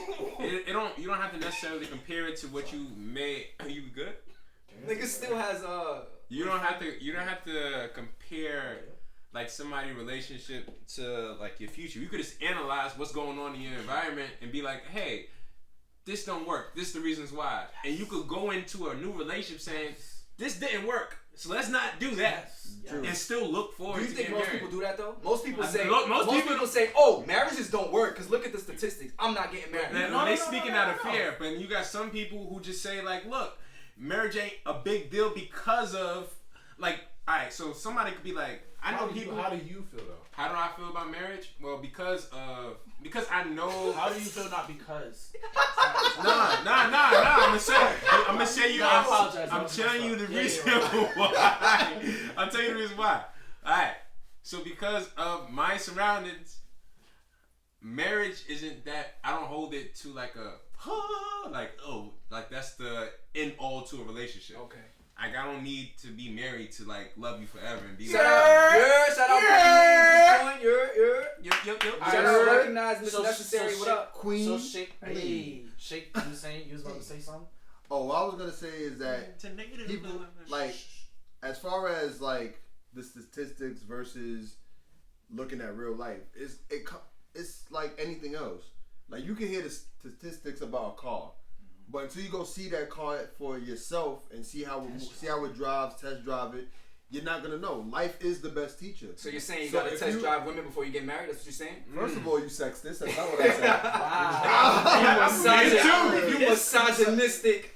You don't have to necessarily compare it to what you made. Are you good? Nigga still has You don't have to compare like somebody's relationship to like your future. You could just analyze what's going on in your environment and be like, hey, this don't work. This is the reasons why. And you could go into a new relationship saying, this didn't work. So let's not do that, and still look forward. Do you to think getting most married. people do that though? Most people say. Most people say, "Oh, marriages don't work because look at the statistics. I'm not getting married." They speaking out of fear, but you got some people who just say like, "Look, marriage ain't a big deal because of like." All right, so somebody could be like, "I know people." How do you feel though? How do I feel about marriage? Well, because I know. How do you feel? Not because. Nah. I'm gonna say you. I'm telling you the reason why. I'm telling you the reason why. All right. So because of my surroundings, marriage isn't that. I don't hold it to like that's the end all to a relationship. Okay. Like I don't need to be married to like love you forever and be shout out Shout out recognize Mr. Necessary. What up, Queen? So Shake, you was about to say something? Oh, what I was gonna say is that people like, as far as like the statistics versus looking at real life, it's like anything else. Like you can hear the statistics about a car, but until you go see that car for yourself and see how it drives, test drive it, you're not gonna know. Life is the best teacher. So you're saying you gotta test drive women before you get married? That's what you're saying? First of all, you sexist. That's not what I said. You misogynistic.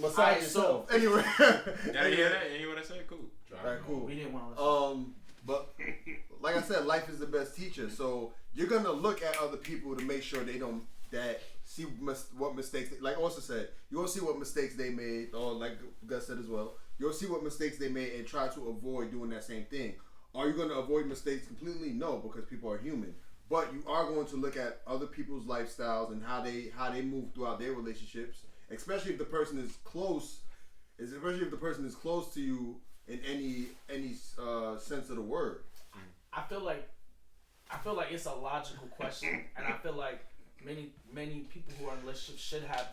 Massage yourself. Anyway. Gotta hear that? You hear what I said? Cool. Alright, cool. We didn't want to listen. But like I said, life is the best teacher. So you're gonna look at other people to make sure they don't see what mistakes. Like also said, you'll see what mistakes they made, or like Gus said as well. You'll see what mistakes they made and try to avoid doing that same thing. Are you going to avoid mistakes completely? No, because people are human. But you are going to look at other people's lifestyles and how they move throughout their relationships, especially if the person is close. Especially if the person is close to you in any sense of the word. I feel like it's a logical question, and I feel like many people who are in relationships should have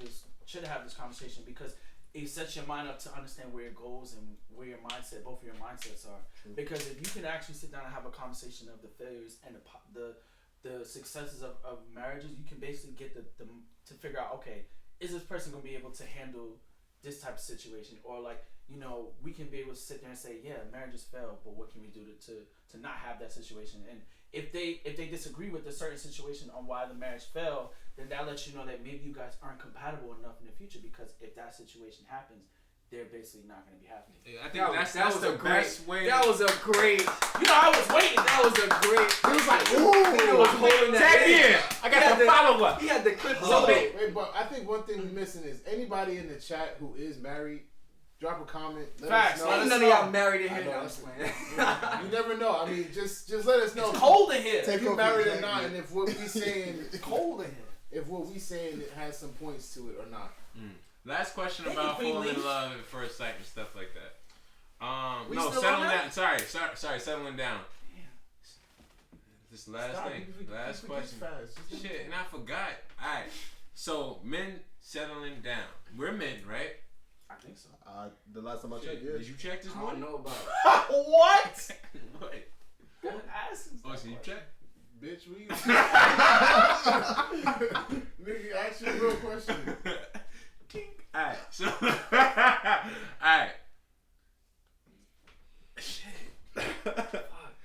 this conversation, because it sets your mind up to understand where it goes and where your mindset, both of your mindsets are. Because if you can actually sit down and have a conversation of the failures and the successes of marriages, you can basically get to figure out, okay, is this person going to be able to handle this type of situation? Or like, we can be able to sit there and say, yeah, marriages fail, but what can we do to not have that situation? And if they disagree with a certain situation on why the marriage fell, then that lets you know that maybe you guys aren't compatible enough in the future, because if that situation happens, they're basically not going to be happy. Yeah, I think that's the best way. That was a great. I was waiting. That was a great. He was like, ooh. He was holding that in. I got the follow up. He had the clip loaded. Wait, but I think one thing we're missing is anybody in the chat who is married, drop a comment. Facts. None of y'all married in here. I'm playing. You never know. I mean, just let us know. It's cold in here. If you married or not, and if what we saying It's cold in here. If what we saying it has some points to it or not. Last question about falling in love at first sight and stuff like that. We No, still settling on down. that? Sorry, settling down. This last Stop, thing. you Last forget question. fast. Shit, and I forgot. Alright. So, men settling down. We're men, right? I think so. The last time I checked, Shit, yeah. did you check this I don't morning? know about it. What? What? Good ass. Oh, so you checked? Bitch, we nigga, ask you a real question. Alright, so alright.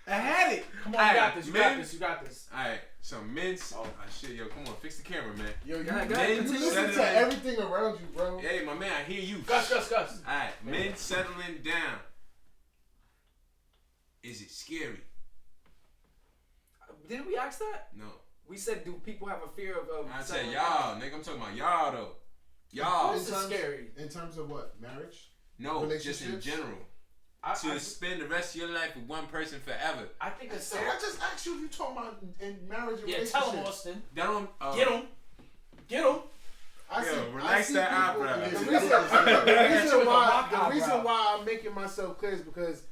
I had it. Come on, you got this. You got this. Alright, so men's. Oh shit, yo, come on, fix the camera, man. Yo, you Men's listen settling. to everything around you, bro. Hey, my man, I hear you. Gus. Alright, men settling down. Is it scary? Didn't we ask that? No. We said, do people have a fear of? I said y'all, nigga. I'm talking about y'all though. Y'all. This is scary. In terms of what? Marriage? No, just in Relationships? general. I Spend the rest of your life with one person forever. I think it's So scary. I just asked you if you talking about in marriage and Yeah, relationships. tell him, Austin. That don't. Get him. Relax that eyebrow. The reason why I'm making myself clear is because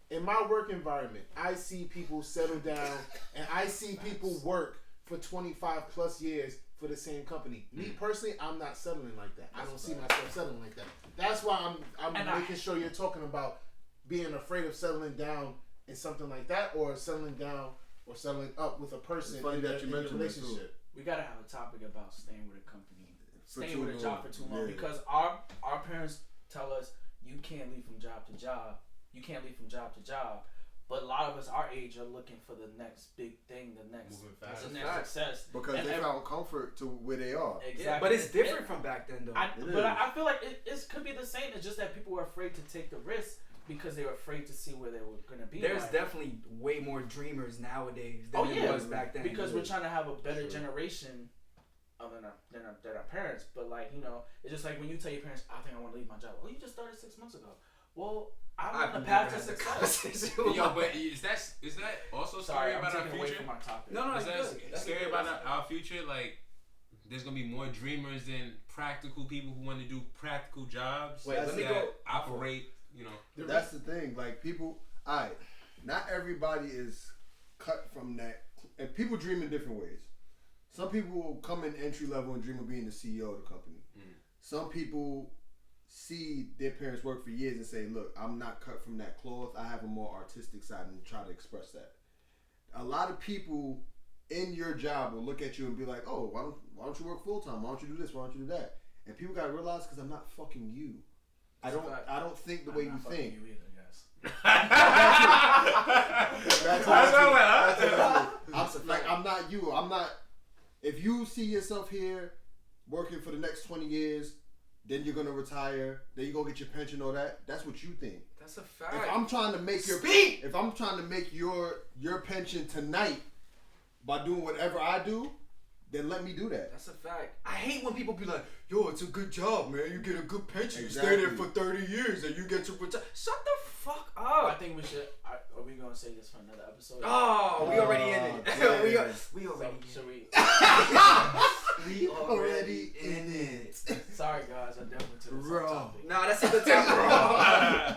in my work environment, I see people settle down and I see people work for 25 plus years for the same company. Me personally, I'm not settling like that. I don't see myself settling like that. That's why I'm making sure you're talking about being afraid of settling down in something like that, or settling down or settling up with a person in a relationship. We gotta have a topic about staying with a company, staying with a too job long. for too long, Yeah. because our parents tell us you can't leave from job to job. You can't leave from job to job. But a lot of us our age are looking for the next big thing, the next success. Because they found comfort to where they are. Exactly. Yeah, but it's different from back then, though. I feel like it could be the same. It's just that people were afraid to take the risk because they were afraid to see where they were going to be. There's definitely way more dreamers nowadays than Oh, there yeah, was back then. because we're trying to have a better generation than our parents. But like, it's just like when you tell your parents, I think I want to leave my job. Well, you just started 6 months ago. Well, I'm on the path to success. Yo, but is that also scary about our taking away future? from my topic. No, Is it's that good. That's scary good. about our future? Like, there's gonna be more dreamers than practical people who want to do practical jobs. Wait, let me that go. operate. That's the thing. Like people, not everybody is cut from that. And people dream in different ways. Some people will come in entry level and dream of being the CEO of the company. Some people see their parents work for years and say, look, I'm not cut from that cloth. I have a more artistic side and try to express that. a lot of people in your job will look at you and be like, oh, why don't you work full time? Why don't you do this? Why don't you do that? And people gotta realize because I'm not fucking you. I don't think the way you think. You either, yes. I'm not you. I'm not. If you see yourself here working for the next 20 years, then you're gonna retire. Then you gonna get your pension. All that. That's what you think. That's a fact. If I'm trying to make your pension tonight by doing whatever I do, then let me do that. That's a fact. I hate when people be like, yo, it's a good job, man. You get a good pension. Exactly. You stay there for 30 years and you get to retire. Shut the fuck I up. think we should. Are we gonna say this for another episode? Oh, we already in it. Yeah. we already Should we? We already in it. Sorry, guys. I definitely took this off topic. Nah, that's a good time.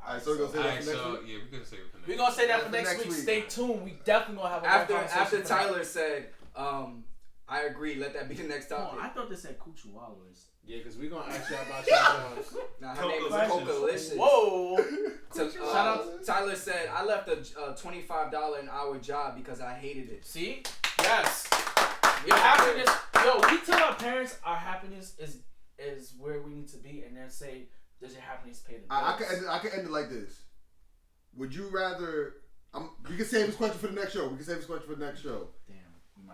Alright, so we're gonna say that Alright, for next so week? yeah, we're gonna say it for next We're gonna say that for For next next week. week. Stay tuned. We definitely gonna have a After conversation for that. Tyler said, I agree, let that be the next Come topic. on, I thought this said Coochie Wallers. Yeah, because we're gonna ask y'all about y'all jobs. Nah, her name was Coca-Licious. Coca-Licious. Whoa. Shout out. Tyler said, I left a $25 an hour job because I hated it. See? Yes. Your happiness. Yo, we tell our parents our happiness is where we need to be, and then say, does your happiness pay the bills? I can end it like this. Would you rather? We can save this question for the next show. Damn.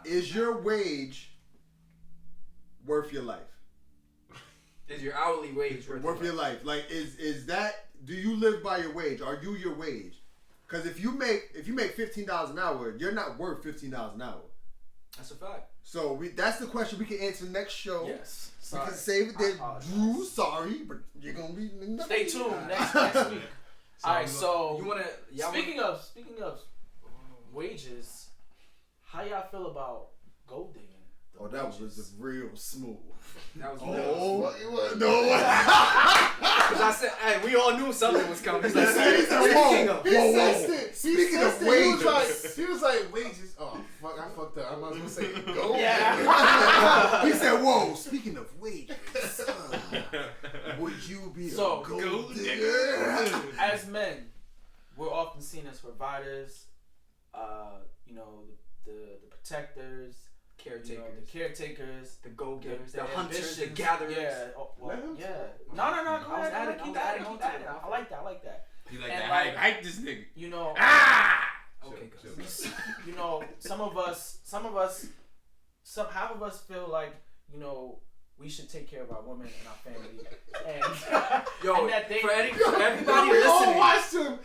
Is your wage worth your life? Is your hourly wage Worth your life? Like, is that? Do you live by your wage? Are you your wage? Because if you make $15 an hour, you're not worth $15 an hour. That's a fact. So that's the question we can answer next show. Yes. We Sorry. can save it there. I apologize. Drew, sorry, but you're gonna be. Stay tuned next week. All right. So You wanna? speaking of wages, how y'all feel about gold digging? Oh, that was just real smooth. That was Oh, no. Because I said, hey, we all knew something was coming. He's like, Speaking of He wages. was like, wages. Oh, fuck, I fucked up. I might as well say gold. Yeah. He said, whoa, speaking of wages, would you be So, a gold digger? As men, we're often seen as providers. The protectors. caretakers, The caretakers, the go-getters, the the hunters, the ambitions. gatherers. Yeah. Oh, well, Let him yeah. talk. No. I was adding Keep on adding. to it. I like that. He like And that like- hype this nigga. You know. Ah! Okay, Sure. You know, some of us, half of us feel like, we should take care of our women and our family. And, Yo, and that they, for everybody We all listening, watched him.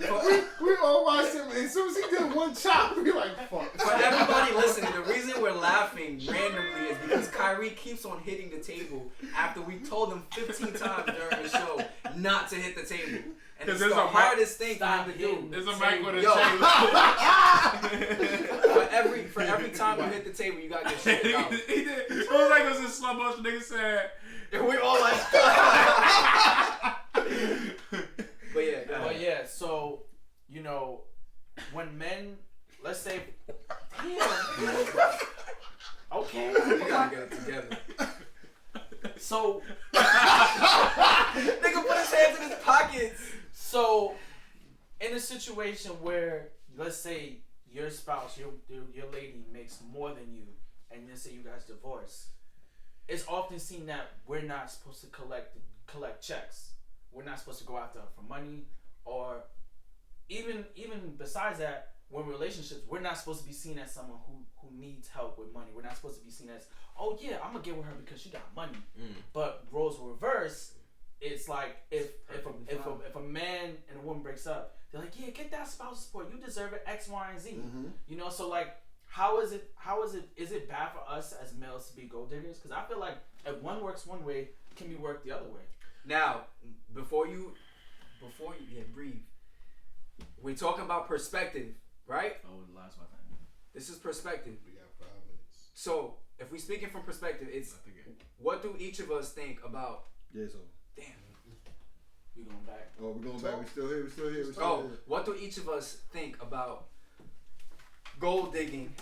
We all watched him. And as soon as he did one chop, we like, fuck. for everybody listening, the reason we're laughing randomly is because Kyrie keeps on hitting the table after we told him 15 times during the show not to hit the table. And it's there's the a mic- hardest thing for Stop him to do. hitting. There's a mic with a Yo. chain. For every time you hit the table, you gotta get shit out. He did. It was like it was in slow motion. Nigga said. And we all like. But yeah, go ahead. but yeah, so, when men, let's say, damn, okay. We gotta get it together. So, Nigga put his hands in his pockets. So, in a situation where, let's say, your spouse, your lady makes more than you, and let's say you guys divorce, it's often seen that we're not supposed to collect checks. We're not supposed to go after her for money, or even besides that, when relationships, we're not supposed to be seen as someone who needs help with money. We're not supposed to be seen as, oh yeah, I'm gonna get with her because she got money. But roles reverse. It's like if a man and a woman breaks up, they're like, yeah, get that spouse support. You deserve it, X, Y, and Z. Mm-hmm. So like, is it bad for us as males to be gold diggers? Because I feel like if one works one way, it can be worked the other way. Now, before you breathe. We're talking about perspective, right? Oh, the last one. This is perspective. We got 5 minutes. So, if we're speaking from perspective, it's what do each of us think about? Yeah, so. Damn. We going back. Oh, we're going back. We're still here. What do each of us think about gold digging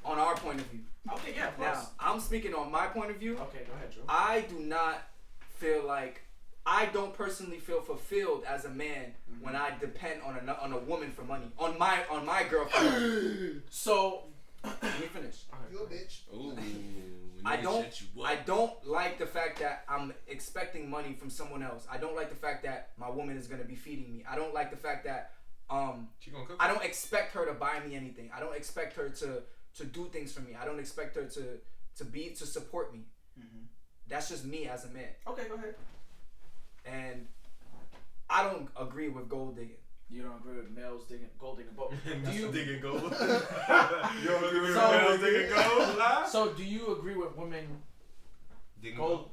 on our point of view? Okay, yeah, of course. Now, I'm speaking on my point of view. Okay, go ahead, Drew. I do not feel like I don't personally feel fulfilled as a man when I depend on a woman for money. On my girlfriend. So let me finish. You a bitch. Ooh, I don't like the fact that I'm expecting money from someone else. I don't like the fact that my woman is gonna be feeding me. I don't like the fact that she gonna cook. I don't expect her to buy me anything. I don't expect her to do things for me. I don't expect her to support me. Mm-hmm. That's just me as a man. Okay, go ahead. And I don't agree with gold digging. You don't agree with males digging gold digging both. Do you digging gold? You don't agree with males digging gold? So do you agree with women digging gold?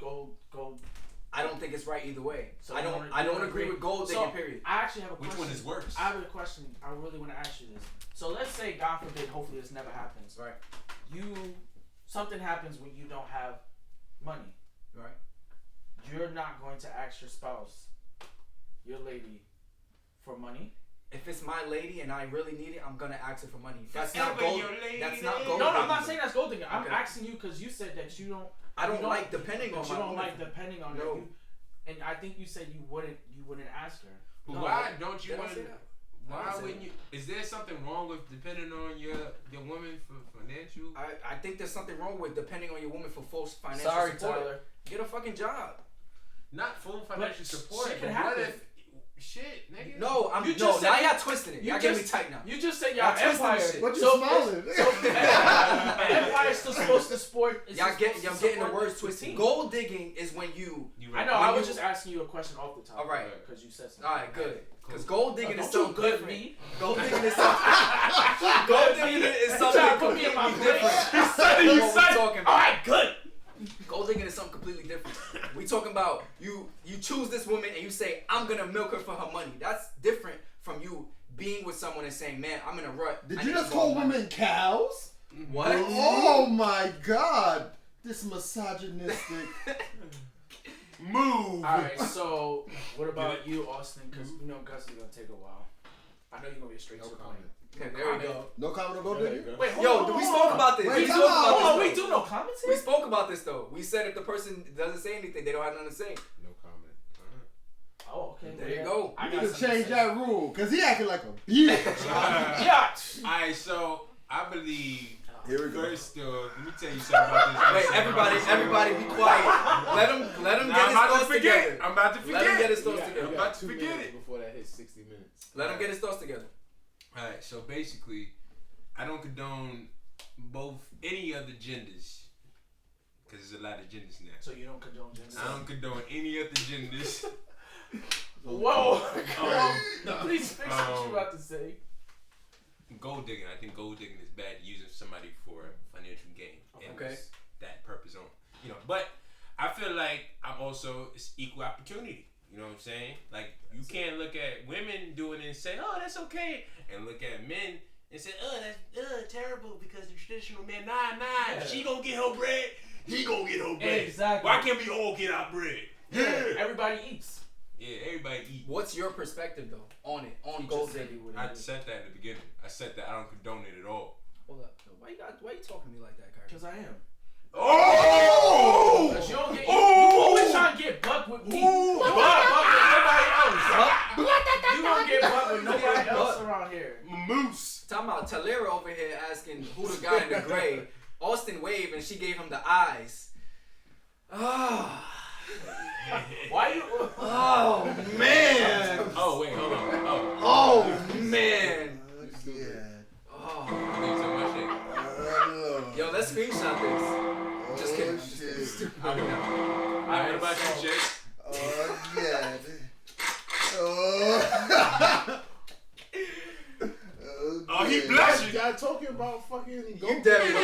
I don't think it's right either way. So I don't agree with gold digging. Period. I actually have a question. Which one is worse? I have a question. I really want to ask you this. So let's say, God forbid, hopefully this never happens. Right. Something happens when you don't have money. Right. You're not going to ask your spouse, your lady, for money. If it's my lady and I really need it, I'm gonna ask her for money. That's not gold. That's not gold. No, I'm not saying that's gold digging. I'm Okay. asking you because you said that you don't. I don't like depending on my You don't woman. like depending on No. her. And I think you said you wouldn't ask her. But No, why don't you did I want say to? that? Why wouldn't you? Is there something wrong with depending on your woman for financial? I think there's something wrong with depending on your woman for full financial Sorry, support. Tyler. Get a fucking job. Not full financial support. shit can But what happen. if? Shit, nigga. No, You just now said- y'all twisting it. Y'all getting me tight now. You just said Y'all y'all twisting empire. this shit. What you So smiling? Empire's still supposed to support. I'm getting the words twisted. team. Gold digging is when you. I know. I was just asking you a question off the top. All right. Because you said something. All right, good. Because gold digging is Don't you something good different. me. Gold digging is something. Gold digging is something trying to put me in my completely place. different. You What said we talking all about. right, good. Gold digging is something completely different. We talking about you choose this woman and you say I'm gonna milk her for her money. That's different from you being with someone and saying, man, I'm in a rut. Did I you need just to borrow call money." women cows? What? Oh my god. This misogynistic move. All right. So what about you, Austin? Because you know Gus is gonna take a while. I know you're gonna be straight to the point. Okay, there we go. No comment on gold There you digging? go. Wait, Yo, we spoke about this. Wait, We come spoke on. about Hold on, this. we do no comments We here? spoke about this though. We said if the person doesn't say anything, they don't have nothing to say. No comment. Oh, okay. There you go. I You got need to something change say. that rule, cause he acting like a bitch. Yeah. Alright, so I believe Here we go. first, let me tell you something about this. Wait, everybody, be quiet. Let him Nah, get I'm his about to thoughts forget. together. I'm about to forget. Let him get his thoughts Yeah, together. you about got to 2 forget minutes it. before that hits 60 minutes. Let him get his thoughts together. Alright, so basically, I don't condone any other genders. Because there's a lot of genders now. So you don't condone gender? I don't condone any other genders. Whoa. Please fix what um, you're about to say. Gold digging. I think gold digging is bad, using somebody for financial gain. And Okay. it's that purpose on, but I feel like it's equal opportunity. You know what I'm saying? Like, you can't look at women doing it and say, oh, that's okay. And look at men and say, oh, that's terrible because the traditional man, nah, she gonna get her bread, he gonna get her bread. Exactly. Why can't we all get our bread? Yeah. Everybody eats. Yeah, everybody eat. What's your perspective though on it? On He gold just said digging? he wouldn't I do it. said that at the beginning. I said that I don't condone it at all. Hold up. Why you talking to me like that, Kyrie? Because I am. Oh! Because you don't get, you always trying to get buck with me. You don't get buck with nobody else. You don't get buck with nobody else around here. Moose. Talking about Talera over here asking who the guy in the gray. Austin waved and she gave him the eyes. Ah. Why you? Oh man. Oh, wait, hold on. Oh. Oh man. Yeah. Oh. I think so much shit. Yo, let's screenshot this. Just kidding. Shit. I don't know. Alright, what about you, Jay? Oh, yeah. Oh. Oh, he yeah. blushing. Y'all talking about fucking You gold dead digging?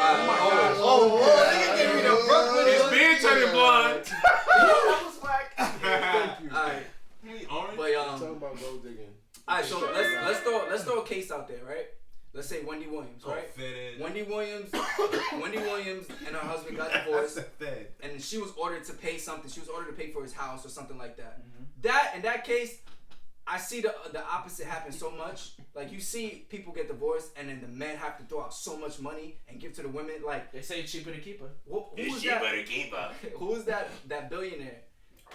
Oh, nigga give me the Brooklyn. His beard turning blonde. That was whack. Thank you. Alright, Orange? but Talking about gold digging. alright. So let's throw a case out there, right? Let's say Wendy Williams, right? Fed. Wendy Williams and her husband got divorced, Fed. and she was ordered to pay something. She was ordered to pay for his house or something like that. In that case, I see the opposite happen so much. Like, you see people get divorced, and then the men have to throw out so much money and give to the women. Like, They say cheaper to keep her. who is She that? better keep up. Who is that billionaire?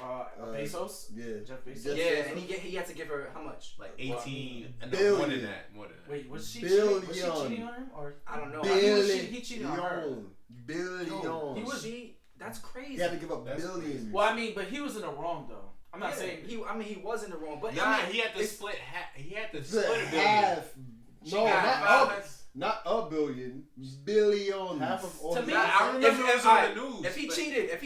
Bezos. Yeah. Jeff Bezos. Yeah, and he had to give her how much? Like 18 billion. more than that. Wait, was she Billion. cheating? Was she cheating on him or I don't know. He cheated on her. Billion. He was. That's crazy. He had to give up That's billions. crazy. Well, I mean, but he was in the wrong though. I'm not saying he was in the wrong, but Nah, I mean, he had to it's- split half. He had to Split split a billion. half. She No, got not a billion. Billions. Half of all To the me, I remember it was alright, on the news. If he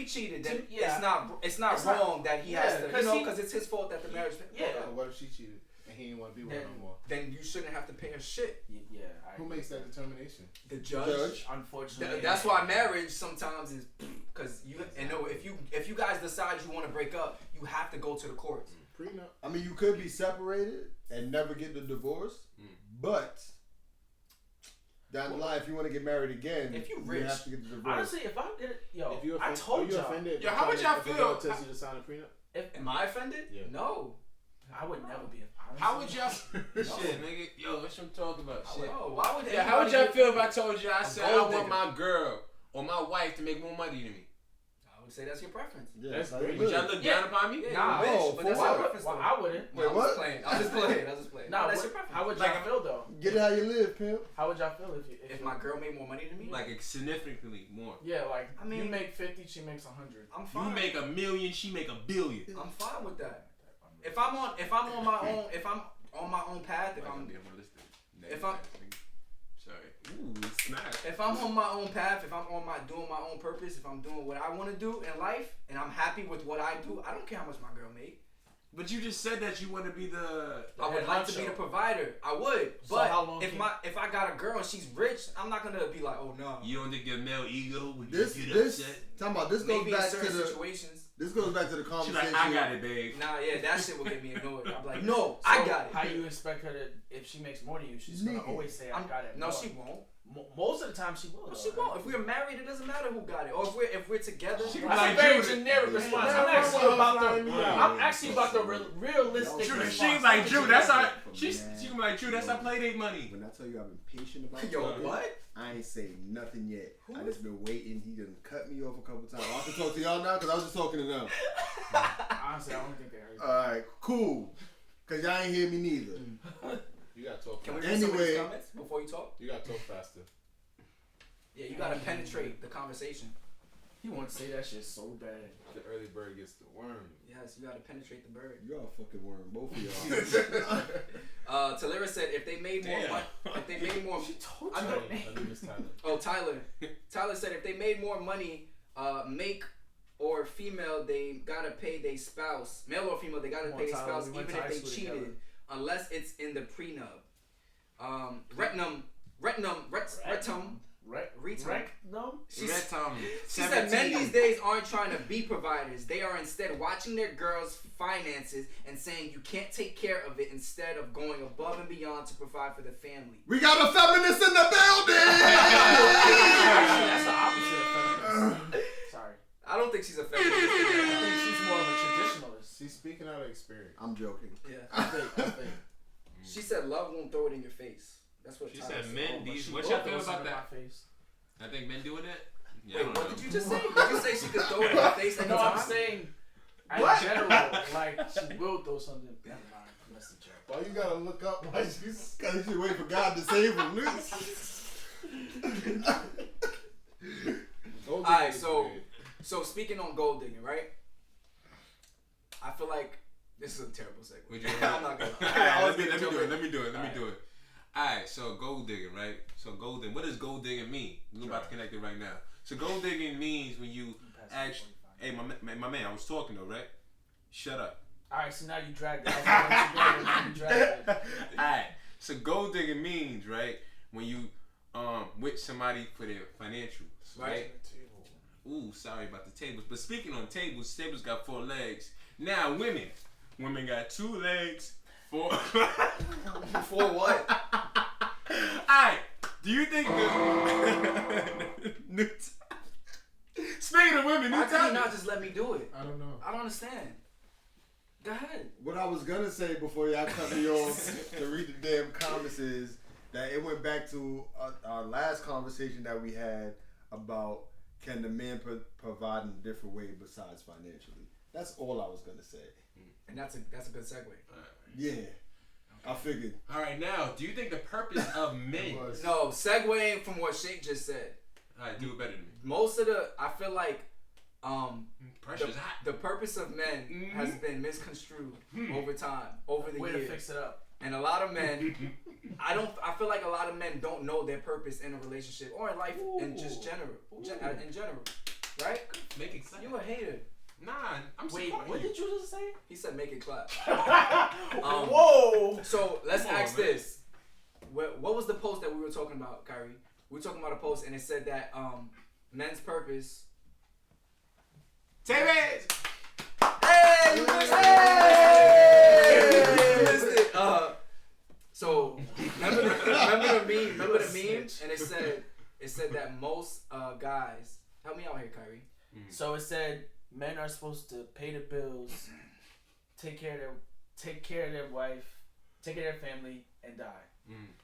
cheated, then Yeah. it's not wrong that he has to, Yeah, because it's his fault that the marriage. Yeah. What if she cheated and he didn't want to be with her no more? Then you shouldn't have to pay her shit. Yeah. Who makes that determination? The judge. Judge. Unfortunately, That's why marriage sometimes is because you and no, if you guys decide you want to break up, you have to go to the courts. Prenup. I mean, you could be separated and never get the divorce, but down the line, if you want to get married again, if you you rich, have to get the divorce. honestly, if I did it, If you I told you y'all, offended? Yo, how would y'all if the feel? girl tells you to sign a prenup? am I offended? Yeah. No. I would never be. How would y'all? Shit, nigga. Yo, what's what I'm talking about? Shit. No. Why would? Yeah, how would y'all anybody feel if I told you I said I gold want digger. my girl or my wife to make more money than me? I would say that's your preference. Yeah, That's like, great. Would y'all look. look down upon me? Yeah, Nah, you're rich, no, but for that's what? your preference. Well, though. I wouldn't. Wait, I was what? just playing. I was just playing. Nah, that's what- your preference. how would Like, y'all feel though? Get it how you live, pimp. How would y'all feel if If my girl made more money than me, Like significantly more. yeah, like I mean- you make 50, she makes 100. I'm You fine. make $1 million, she make $1 billion. I'm fine with that. If I'm on my own, if I'm on my own path, if I'm Sorry. Ooh, snap. if I'm on my own path, if I'm doing my own purpose, if I'm doing what I want to do in life, and I'm happy with what I do, I don't care how much my girl make. But you just said that you want to be the. I would head like to honcho. be the provider. I would, So but how long if I got a girl and she's rich, I'm not gonna be like, oh no. You don't think your male ego would This, get this, upset? talking about this goes Maybe in back to certain the. situations. This goes back to the She's conversation. like, I got it, babe. Nah, yeah, that shit will get me annoyed. I'm like, no, So I got it. How you expect her to, if she makes more than you, she's gonna Nigga. always say, I got it. No, more. she won't. Most of the time she will. No, though, she right? won't. If we're married, it doesn't matter who got it. Or if we're together. She That's Like a very Drew. generic response. Yeah, I'm actually yeah, about yeah, the. yeah. I'm actually about the realistic Drew, response. she's like, Drew, that's our. From She gonna be like, Drew, that's our play date money. When I tell you I've been patient about Yo, talking, what? I ain't say nothing yet. Who I just been waiting. He done cut me off a couple times. I can talk to y'all now because I was just talking to them. Honestly, I don't think they heard. Alright, cool. Cause y'all ain't hear me neither. You gotta talk. Can we faster. read some of these Anyway. comments before you talk? You gotta talk faster. Yeah, you gotta penetrate the conversation. He wants to say that shit so bad. The early bird gets the worm. Yes, you gotta penetrate the bird. Y'all fucking worm, both of y'all. Talera said if they made more money, if they made more, She told I you know. her name. I knew Miss Tyler. Oh, Tyler said if they made more money, make or female, they gotta pay their spouse. Male or female, they gotta Come on, pay their Tyler, spouse we went even to if high they school cheated, together. unless it's in the prenup. Retum. No. She Red Tom. said men these days aren't trying to be providers. They are instead watching their girls' finances and saying you can't take care of it instead of going above and beyond to provide for the family. We got a feminist in the building! Actually, that's the opposite of feminist. Sorry. I don't think she's a feminist. I think she's more of a traditionalist. She's speaking out of experience. I'm joking. Yeah. I think. She said love won't throw it in your face. That's what She Tyler said said. men, But these. she What will y'all throw feel something about in that? my face. I think men doing that? Yeah, I Wait, don't what know. did you just say? Did you say she could throw it in her face No, anytime? I'm saying in What? general, like she will throw something. Never mind. That's the joke. Why you gotta look up? Why she's Cause you should wait for God to save him. Alright, so speaking on gold digging, right? I feel like this is a terrible segue. Would you I'm not gonna. Alright, let me do it. Alright, so gold digging, right? So gold digging. What does gold digging mean? We're about to connect it right now. So gold digging means when you actually. Hey, my man, I was talking though, right? Shut up. Alright, so now you dragged it. You dragged it. Alright, so gold digging means, right, when you with somebody for their financials, right? Ooh, sorry about the tables. But speaking on tables, tables got 4 legs. Now women got 2 legs. 4. For what? Alright, do you think speaking of women, Why can you not just let me do it? I don't know. I don't understand. Go ahead. What I was gonna say before y'all cut me off to read the damn comments is that it went back to our last conversation that we had about can the man provide in a different way besides financially. That's all I was gonna say. And that's a good segue. Yeah, I figured. All right, now, do you think the purpose of men? No, segueing from what Sheikh just said. All right, do it better than me. Most of I feel like, pressure's hot. the purpose of men has been misconstrued over time, over the Way years. to fix it up. And a lot of men, I feel like a lot of men don't know their purpose in a relationship or in life in just general, in general, right? Make it clap. You a hater. Nah, I'm Wait, supporting what you. did you just say? He said make it clap. Whoa! So let's Come on, ask man. this: what was the post that we were talking about, Kyrie? We were talking about a post, and it said that men's purpose. Take it. Hey, you missed it! You missed it. So remember the meme, and it said that most guys. Help me out here, Kyrie. So it said men are supposed to pay the bills, take care of their wife, take care of their family, and die.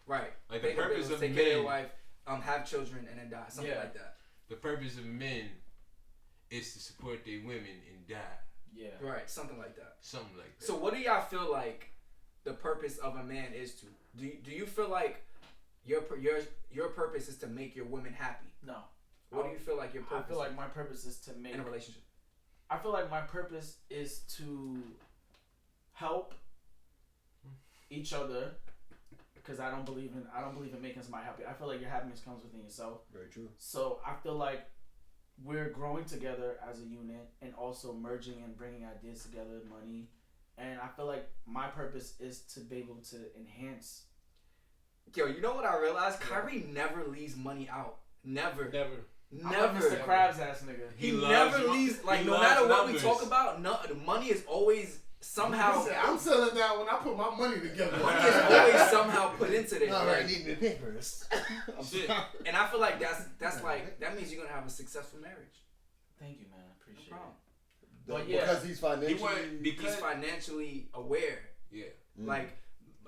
Right. Like the Pay purpose bills, of take care of your men. wife, have children, and then die. Something like that. The purpose of men is to support their women and die. Yeah. Right. Something like that. Something like that. So what do y'all feel like the purpose of a man is to? Do you feel like your purpose is to make your women happy? No. What do you feel like your purpose? I feel like my purpose is to make in a relationship. I feel like my purpose is to help each other, because I don't believe in making somebody happy. I feel like your happiness comes within yourself. Very true. So I feel like we're growing together as a unit and also merging and bringing ideas together, money, and I feel like my purpose is to be able to enhance. Yo, you know what I realized? Kyrie never leaves money out. Never. I'm like Mr. Krabs ass nigga. He loves never mon- leaves. Like he no loves matter what we numbers. talk about, the money is always somehow. I'm selling that when I put my money together. Money is always somehow put into this. All like, right, need the papers. Shit. and I feel like that's like that means you're gonna have a successful marriage. Thank you, man. I appreciate problem. it. But yeah, Because he's financially. He's financially aware. Yeah. Like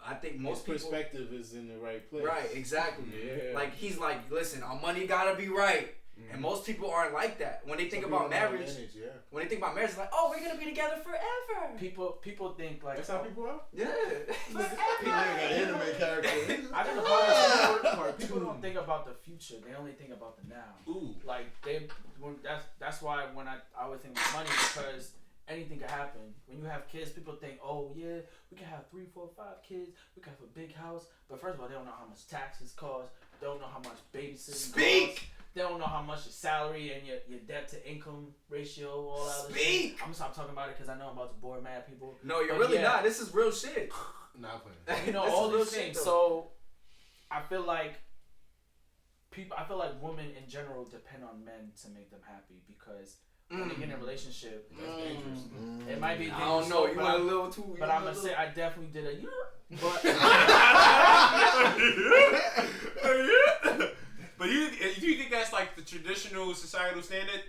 I think His most people. perspective is in the right place. Right, exactly. Yeah. Like he's like, listen, our money gotta be right. And most people aren't like that. When they think Some about people don't marriage, manage, yeah. when they think about marriage, it's like, oh, we're gonna be together forever. people think like That's how people are. Yeah. People ain't got anime character. I think the part people don't think about the future. They only think about the now. Ooh. Like that's why when I always think about money, because anything could happen. When you have kids, people think, oh yeah, we can have 3, 4, 5 kids. We can have a big house. But first of all, they don't know how much taxes cost. They don't know how much babysitting costs. They don't know how much your salary and your debt to income ratio, all that other shit. I'm gonna stop talking about it because I know I'm about to bore mad people. No, you're But really yeah. not. This is real shit. Not playing. You know, This all is real these shit, things. though. So I feel like women in general depend on men to make them happy, because when they get in a relationship, That's dangerous. it might be I don't know. You but went a I'm- little too. But I'm gonna say I definitely did a but But do you think that's like the traditional societal standard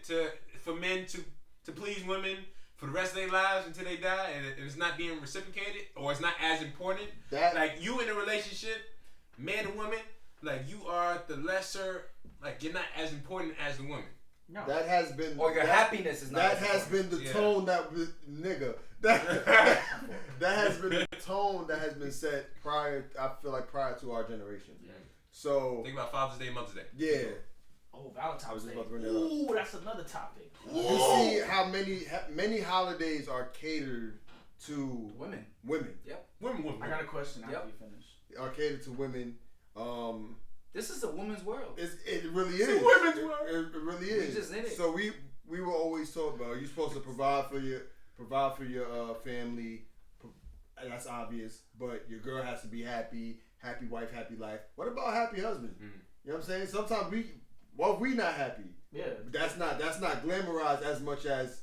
for men to please women for the rest of their lives until they die, and it's not being reciprocated, or it's not as important? That- like you in a relationship, man and woman, like you are the lesser, like you're not as important as the woman. no. That has been. Or your happiness is not. That as has important. been the Yeah. tone that nigga. That has been the tone that has been set prior. I feel like prior to our generation. Yeah. So Think about Father's Day, Mother's Day. yeah, Oh, I Valentine's was just Day. about to bring that up. Ooh, that's another topic. you see how many holidays are catered to Women. women. Women. I got a question after Yep. you finish. Are catered to women. This is a woman's world. It really It's a is. women's world. It really We is. just in it. So we were always taught about you're supposed to provide for your family. And that's obvious. But your girl has to be happy. Happy wife, happy life. What about happy husband? You know what I'm saying? Sometimes we not happy. Yeah. That's not glamorized as much as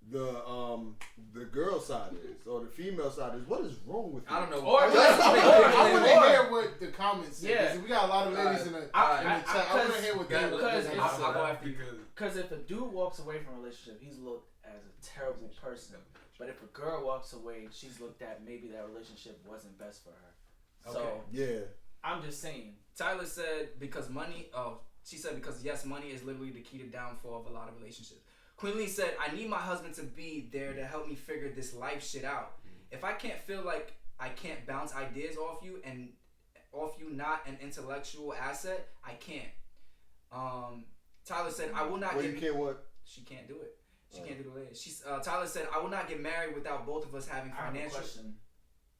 the girl side is or the female side is. What is wrong with you? I don't know. Or- I want to hear what the comments say. Yeah. 'Cause we got a lot of ladies in the chat. I want to hear what they because would it's- I'll go after you. Because if a dude walks away from a relationship, he's looked as a terrible person. But if a girl walks away, she's looked at maybe that relationship wasn't best for her. So Okay. Yeah. I'm just saying. Tyler said because money. Oh, she said because yes, money is literally the key to downfall of a lot of relationships. Queen said, I need my husband to be there to help me figure this life shit out. If I can't feel like I can't bounce ideas off you and off you not an intellectual asset, I can't. Tyler said, I will not you can't what? She can't do it. She can't do the list. Tyler said, I will not get married without both of us having I have a financial. question.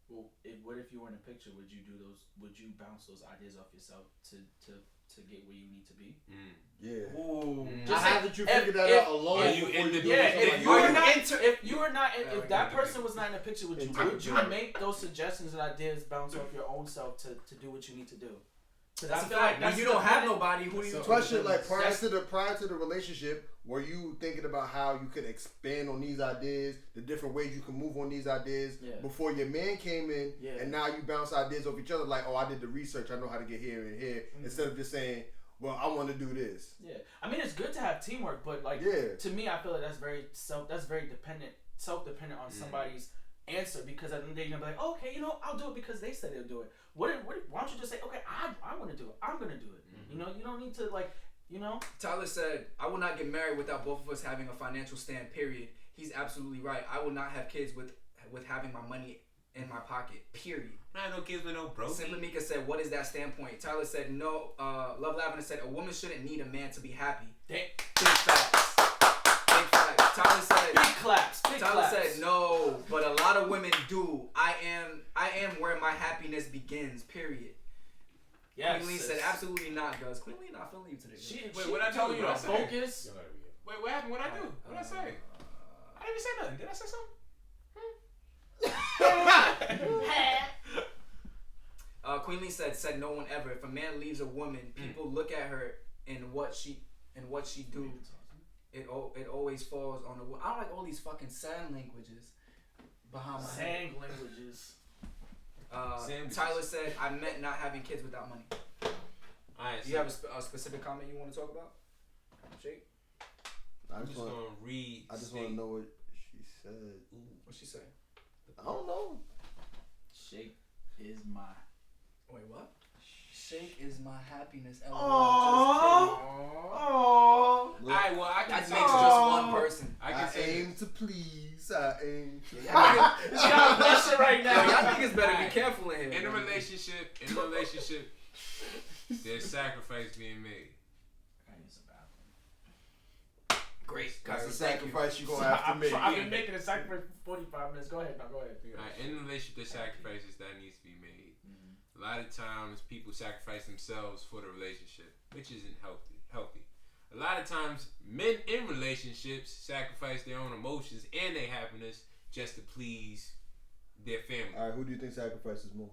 Well, what if you were in a picture? Would you do those? Would you bounce those ideas off yourself to get where you need to be? Yeah. Ooh. Just how did you figure that out alone? Are you in the if that person was not in the picture, would you make those suggestions and ideas bounce off your own self to do what you need to do? That's I feel like when you don't have nobody, who do you? Question like prior to the relationship, were you thinking about how you could expand on these ideas, the different ways you can move on these ideas before your man came in, and now you bounce ideas off each other like, oh, I did the research, I know how to get here and here, instead of just saying, well, I want to do this. Yeah, I mean it's good to have teamwork, but like to me, I feel like that's very self-dependent on somebody's answer, because at the end of the day, you're gonna be like, okay, I'll do it because they said they'll do it. Why don't you just say, okay, I want to do it. I'm gonna do it. You don't need to Tyler said, I will not get married without both of us having a financial stand, period. He's absolutely right. I will not have kids with having my money in my pocket, period. Not no kids with no broke. Simply Mika said, what is that standpoint? Tyler said, no. Love Lavender said, a woman shouldn't need a man to be happy. Damn. Big facts. Big facts. Tyler said, big claps. Tyler said, no, but a lot of women do. I am where my happiness begins, period. Yes, Queen Lee said, absolutely not, Gus. Queen Lee not feeling you today. Wait, what I told you to focus? Wait, what happened? What I do? What did I say? I didn't even say nothing. Did I say something? Queen Lee said no one ever. If a man leaves a woman, people look at her and what she do. It always falls on the woman. I don't like all these fucking sign languages behind my head. Languages. Tyler said, I meant not having kids without money. Alright, do you have a specific comment you want to talk about? Shake? I'm just going to read. I just want to know what she said. What'd she say? I don't know. Shake is my... Wait, what? Shake is my happiness. Aww. Alright, well, I can make just one person. I aim to please. I aim to It's got a blessing right now. Y'all niggas better be careful in here. In a relationship, there's sacrifice being made. Great. That's the sacrifice you're going to have to make. I've been making a sacrifice for 45 minutes. Go ahead. In a relationship, there's sacrifices that needs to be made. A lot of times, people sacrifice themselves for the relationship, which isn't healthy. A lot of times, men in relationships sacrifice their own emotions and their happiness just to please their family. All right, who do you think sacrifices more?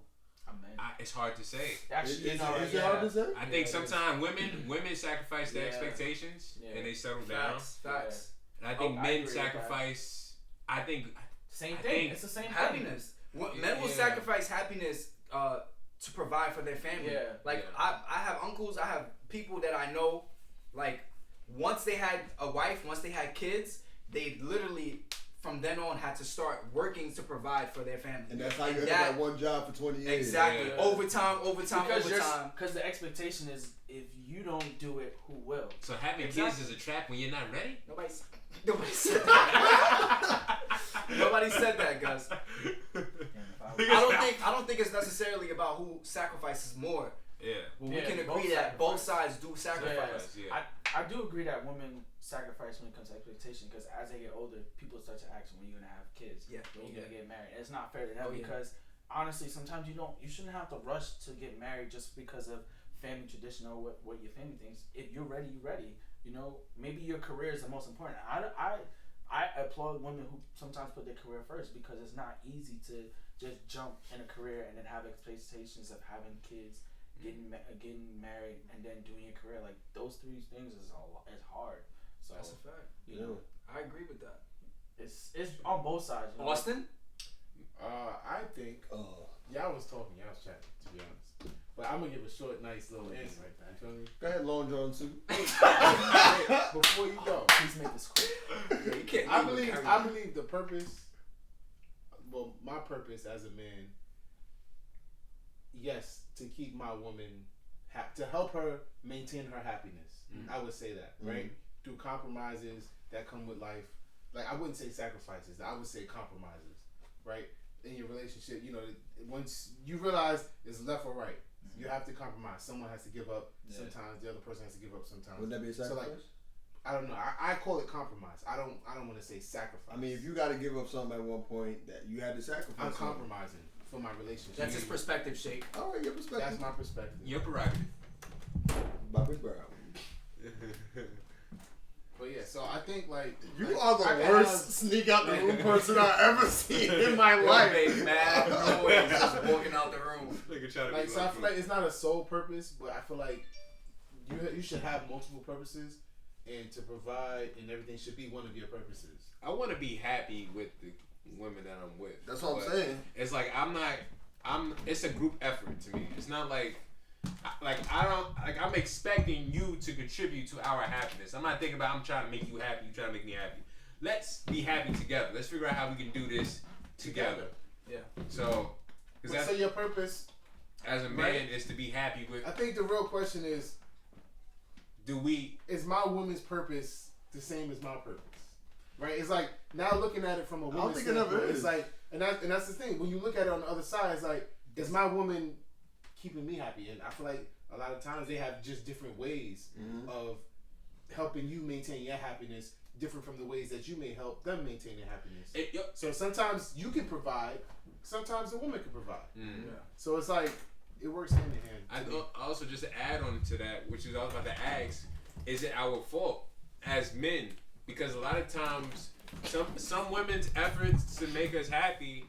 It's hard to say. Actually, is it hard to say? I think sometimes women sacrifice their expectations and they settle down. Facts. And I think men sacrifice. Same thing. It's the same happiness. Men will sacrifice happiness to provide for their family. I have uncles. I have people that I know. Like once they had a wife, once they had kids, they literally from then on had to start working to provide for their family. And that's how you had that one job for 20 years. Exactly. Yeah. Overtime. Because the expectation is if you don't do it, who will? So having kids is a trap when you're not ready? Nobody said that. Nobody said that, Gus. I don't think it's necessarily about who sacrifices more. Yeah. Well, we can agree that both sides do sacrifice. Yeah. I do agree that women sacrifice when it comes to expectation, because as they get older, people start to ask when you're gonna have kids. Yeah. When you're gonna get married. And it's not fair to them because honestly, sometimes you shouldn't have to rush to get married just because of family tradition or what your family thinks. If you're ready, you're ready. Maybe your career is the most important. I applaud women who sometimes put their career first, because it's not easy to just jump in a career and then have expectations of having kids, getting married, and then doing your career. Like those three things is hard. So that's a fact. I agree with that. It's on both sides. Austin? I think y'all was talking, y'all was chatting, to be honest. But I'm gonna give a short, nice little insight. You feel me? Go ahead, Long John too. Before you go, please make this quick. Yeah, you can't. I believe the purpose. Well, my purpose as a man, yes, to keep my woman to help her maintain her happiness. I would say that, right? through compromises that come with life. Like I wouldn't say sacrifices. I would say compromises, right? In your relationship, you know, once you realize it's left or right, you have to compromise. Someone has to give up. Sometimes the other person has to give up. Sometimes. Wouldn't that be a sacrifice? So like, I don't know. I call it compromise. I don't want to say sacrifice. I mean, if you got to give up something at one point that you had to sacrifice, I'm compromising for my relationship. That's his perspective, Shake. All right, your perspective. That's my perspective. Your prerogative. Bobby Brown. But yeah, so I think like You are the worst sneak out the room person I've ever seen in my life. Make mad noise just walking out the room. Like, so I feel like it's not a sole purpose, but I feel like you should have multiple purposes, and to provide and everything should be one of your purposes. I want to be happy with the women that I'm with. That's what I'm saying. It's like it's a group effort to me. It's not like I'm expecting you to contribute to our happiness. I'm not thinking about I'm trying to make you happy, you trying to make me happy. Let's be happy together. Let's figure out how we can do this together. Yeah. So, So your purpose as a man is to be happy with. I think the real question is, is my woman's purpose the same as my purpose? Right? It's like now looking at it from a woman's standpoint, it's like, and that's the thing. When you look at it on the other side, it's like, is my woman keeping me happy? And I feel like a lot of times they have just different ways of helping you maintain your happiness, different from the ways that you may help them maintain their happiness. So sometimes you can provide, sometimes the woman can provide. So it's like it works hand in hand. I also just to add on to that, which is I was about to ask, is it our fault as men? Because a lot of times some women's efforts to make us happy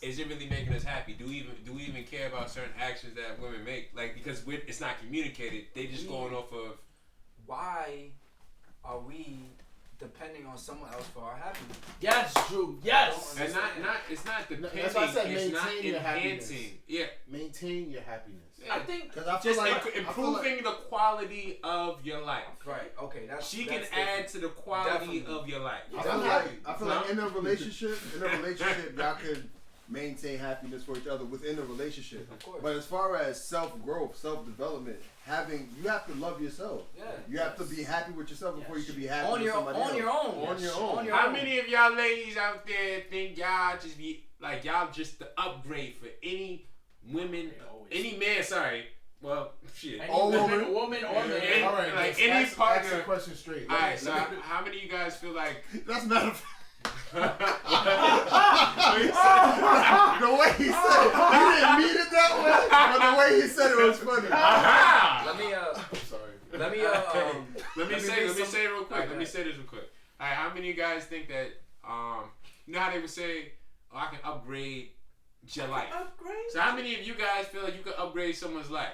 isn't really making us happy. Do we even care about certain actions that women make? Like, because it's not communicated. They just going off of. Why are we depending on someone else for our happiness? Yes, Drew. Yes. And it's not depending. That's why I said it's not maintain your happiness. enhancing. Yeah. Maintain your happiness. Yeah. I think Because I feel Just like improving the quality of your life. Right. Okay. She can add to the quality of your life. I feel like in a relationship, y'all can maintain happiness for each other within a relationship. Of course. But as far as self-growth, self-development, you have to love yourself. Yeah. You have to be happy with yourself before you can be happy On with your somebody else. own. On your own. How many of y'all ladies out there think y'all just the upgrade for any women, any man? Sorry. Well, shit. All woman or man. Any- All right, like let's any ask partner. the question straight. All right. So how many of you guys feel like? That's not a the way he said it, he didn't mean it that way, but the way he said it was funny. Let me say it real quick. Okay. Let me say this real quick. All right, how many of you guys think that you know how they would say, "Oh, I can upgrade your life." So how many of you guys feel like you can upgrade someone's life?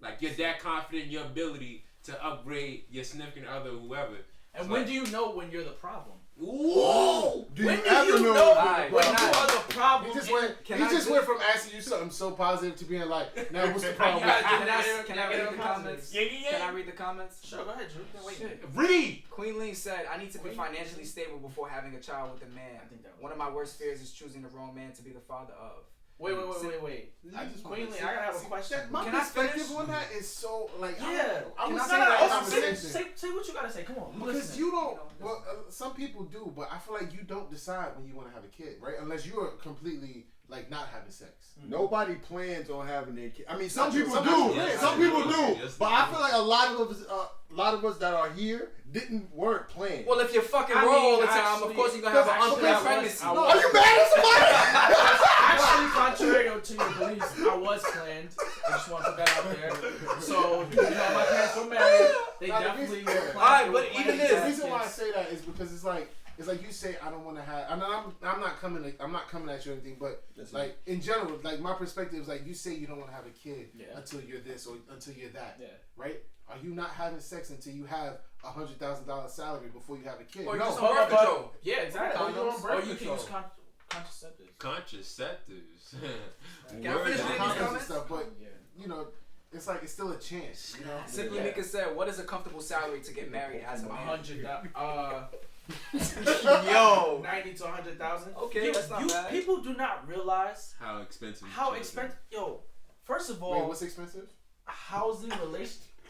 Like you're that confident in your ability to upgrade your significant other, or whoever. And when do you know when you're the problem? Ooh! Do When you do ever you know? know when you are the problem? He just went from asking you something so positive to being like, now what's the problem? Can I read the comments? Yeah. Can I read the comments? Sure, go ahead, Drew. Wait. Read. Queen Lee said, I need to be financially stable before having a child with a man. One of my worst fears is choosing the wrong man to be the father of. Wait. Queen Lee, I gotta have a question. My Can I perspective finish? on that is so like Yeah. I Can would I say say that that? conversation. Say what you gotta say. Come on. Because you don't. Well, some people do, but I feel like you don't decide when you want to have a kid, right? Unless you are completely like not having sex. Nobody plans on having their kid. I mean, some people Some do. people do. Some people do. Yes, But I feel like a lot of us that are here weren't planned. Well, if you fucking I roll mean, all the time, actually, of course you're gonna have an because unplanned I was- pregnancy. Are you mad at somebody? Actually, contrary to your beliefs, I was planned. I just want to put that out there. So, my parents were married. They Nah, the definitely reason- were planned. Alright, They but were even planned this- to The have reason why I kids. say that is because it's like you say I don't want to have. I'm not coming at you or anything, but like in general, like my perspective is like you say you don't want to have a kid until you're this or until you're that, right? Are you not having sex until you have $100,000 salary before you have a kid? Or No, just on birth control. Yeah, exactly. Or you're on birth Or you can control. use contraceptives. Contraceptives. Can I finish all these kinds of comments? stuff, but you know, it's like it's still a chance. You know, Simply Mika said, what is a comfortable salary to get married as a man? 100. Yo. 90 to 100,000. Okay, that's not bad. People do not realize How expensive? how expensive. Yo, first of all, wait, what's expensive? housing,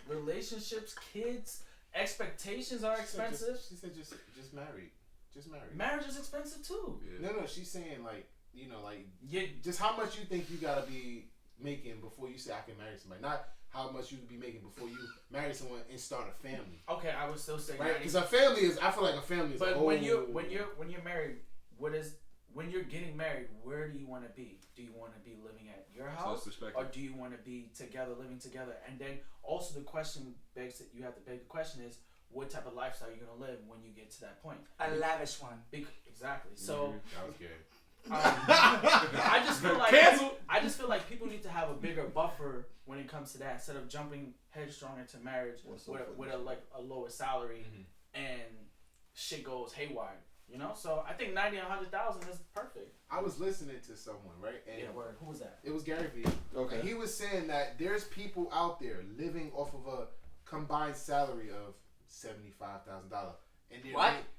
relationships, kids, expectations are expensive. She said just married. Just married. Marriage is expensive too. Yeah. No, she's saying like just how much you think you gotta be making before you say I can marry somebody, not how much you be making before you marry someone and start a family. Okay, I would still say right, because a family is. I feel like a family is. But when you're married, when you're getting married, where do you want to be? Do you want to be living at your house, or do you want to be together, living together? And then also the question begs that you have to beg the question is, what type of lifestyle you're gonna live when you get to that point? A lavish one. Exactly. So that was good. I just feel like people need to have a bigger buffer when it comes to that, instead of jumping headstrong into marriage with a lower salary and shit goes haywire. You know, so I think 90 and 100,000 is perfect. I was listening to someone, right? And word. Who was that? It was Gary Vee. Okay. And he was saying that there's people out there living off of a combined salary of $75,000,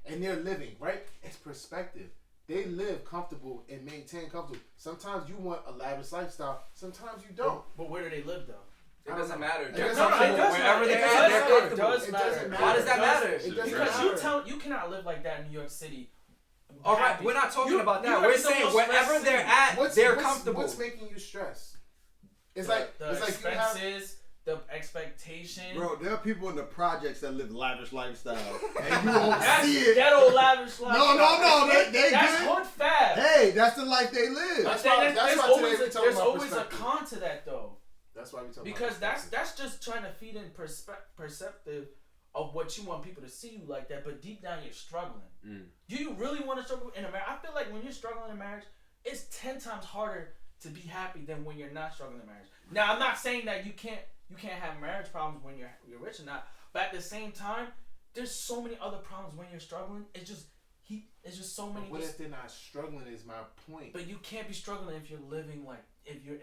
and they're living, right? It's perspective. They live comfortable and maintain comfortable. Sometimes you want a lavish lifestyle. Sometimes you don't. But where do they live though? It doesn't matter. Wherever they're at, they're comfortable. It does matter. Why does that matter? Because you cannot live like that in New York City. All right, we're not talking about that. We're saying wherever they're at, they're comfortable. What's making you stress? It's the like expenses, the expectation. Bro, there are people in the projects that live lavish lifestyle, and you won't see it. Ghetto lavish lifestyle. No, they that's good. hood fab. Hey, that's the life they live. There's always a con to that though. That's why we talk because about that's just trying to feed in perceptive of what you want people to see you like that, but deep down you're struggling. Do you really want to struggle in a marriage? I feel like when you're struggling in marriage, it's 10 times harder to be happy than when you're not struggling in marriage. Now, I'm not saying that you can't have marriage problems when you're rich or not, but at the same time, there's so many other problems when you're struggling. It's just so many. What if they're not struggling? Is my point. But you can't be struggling if you're living like if you're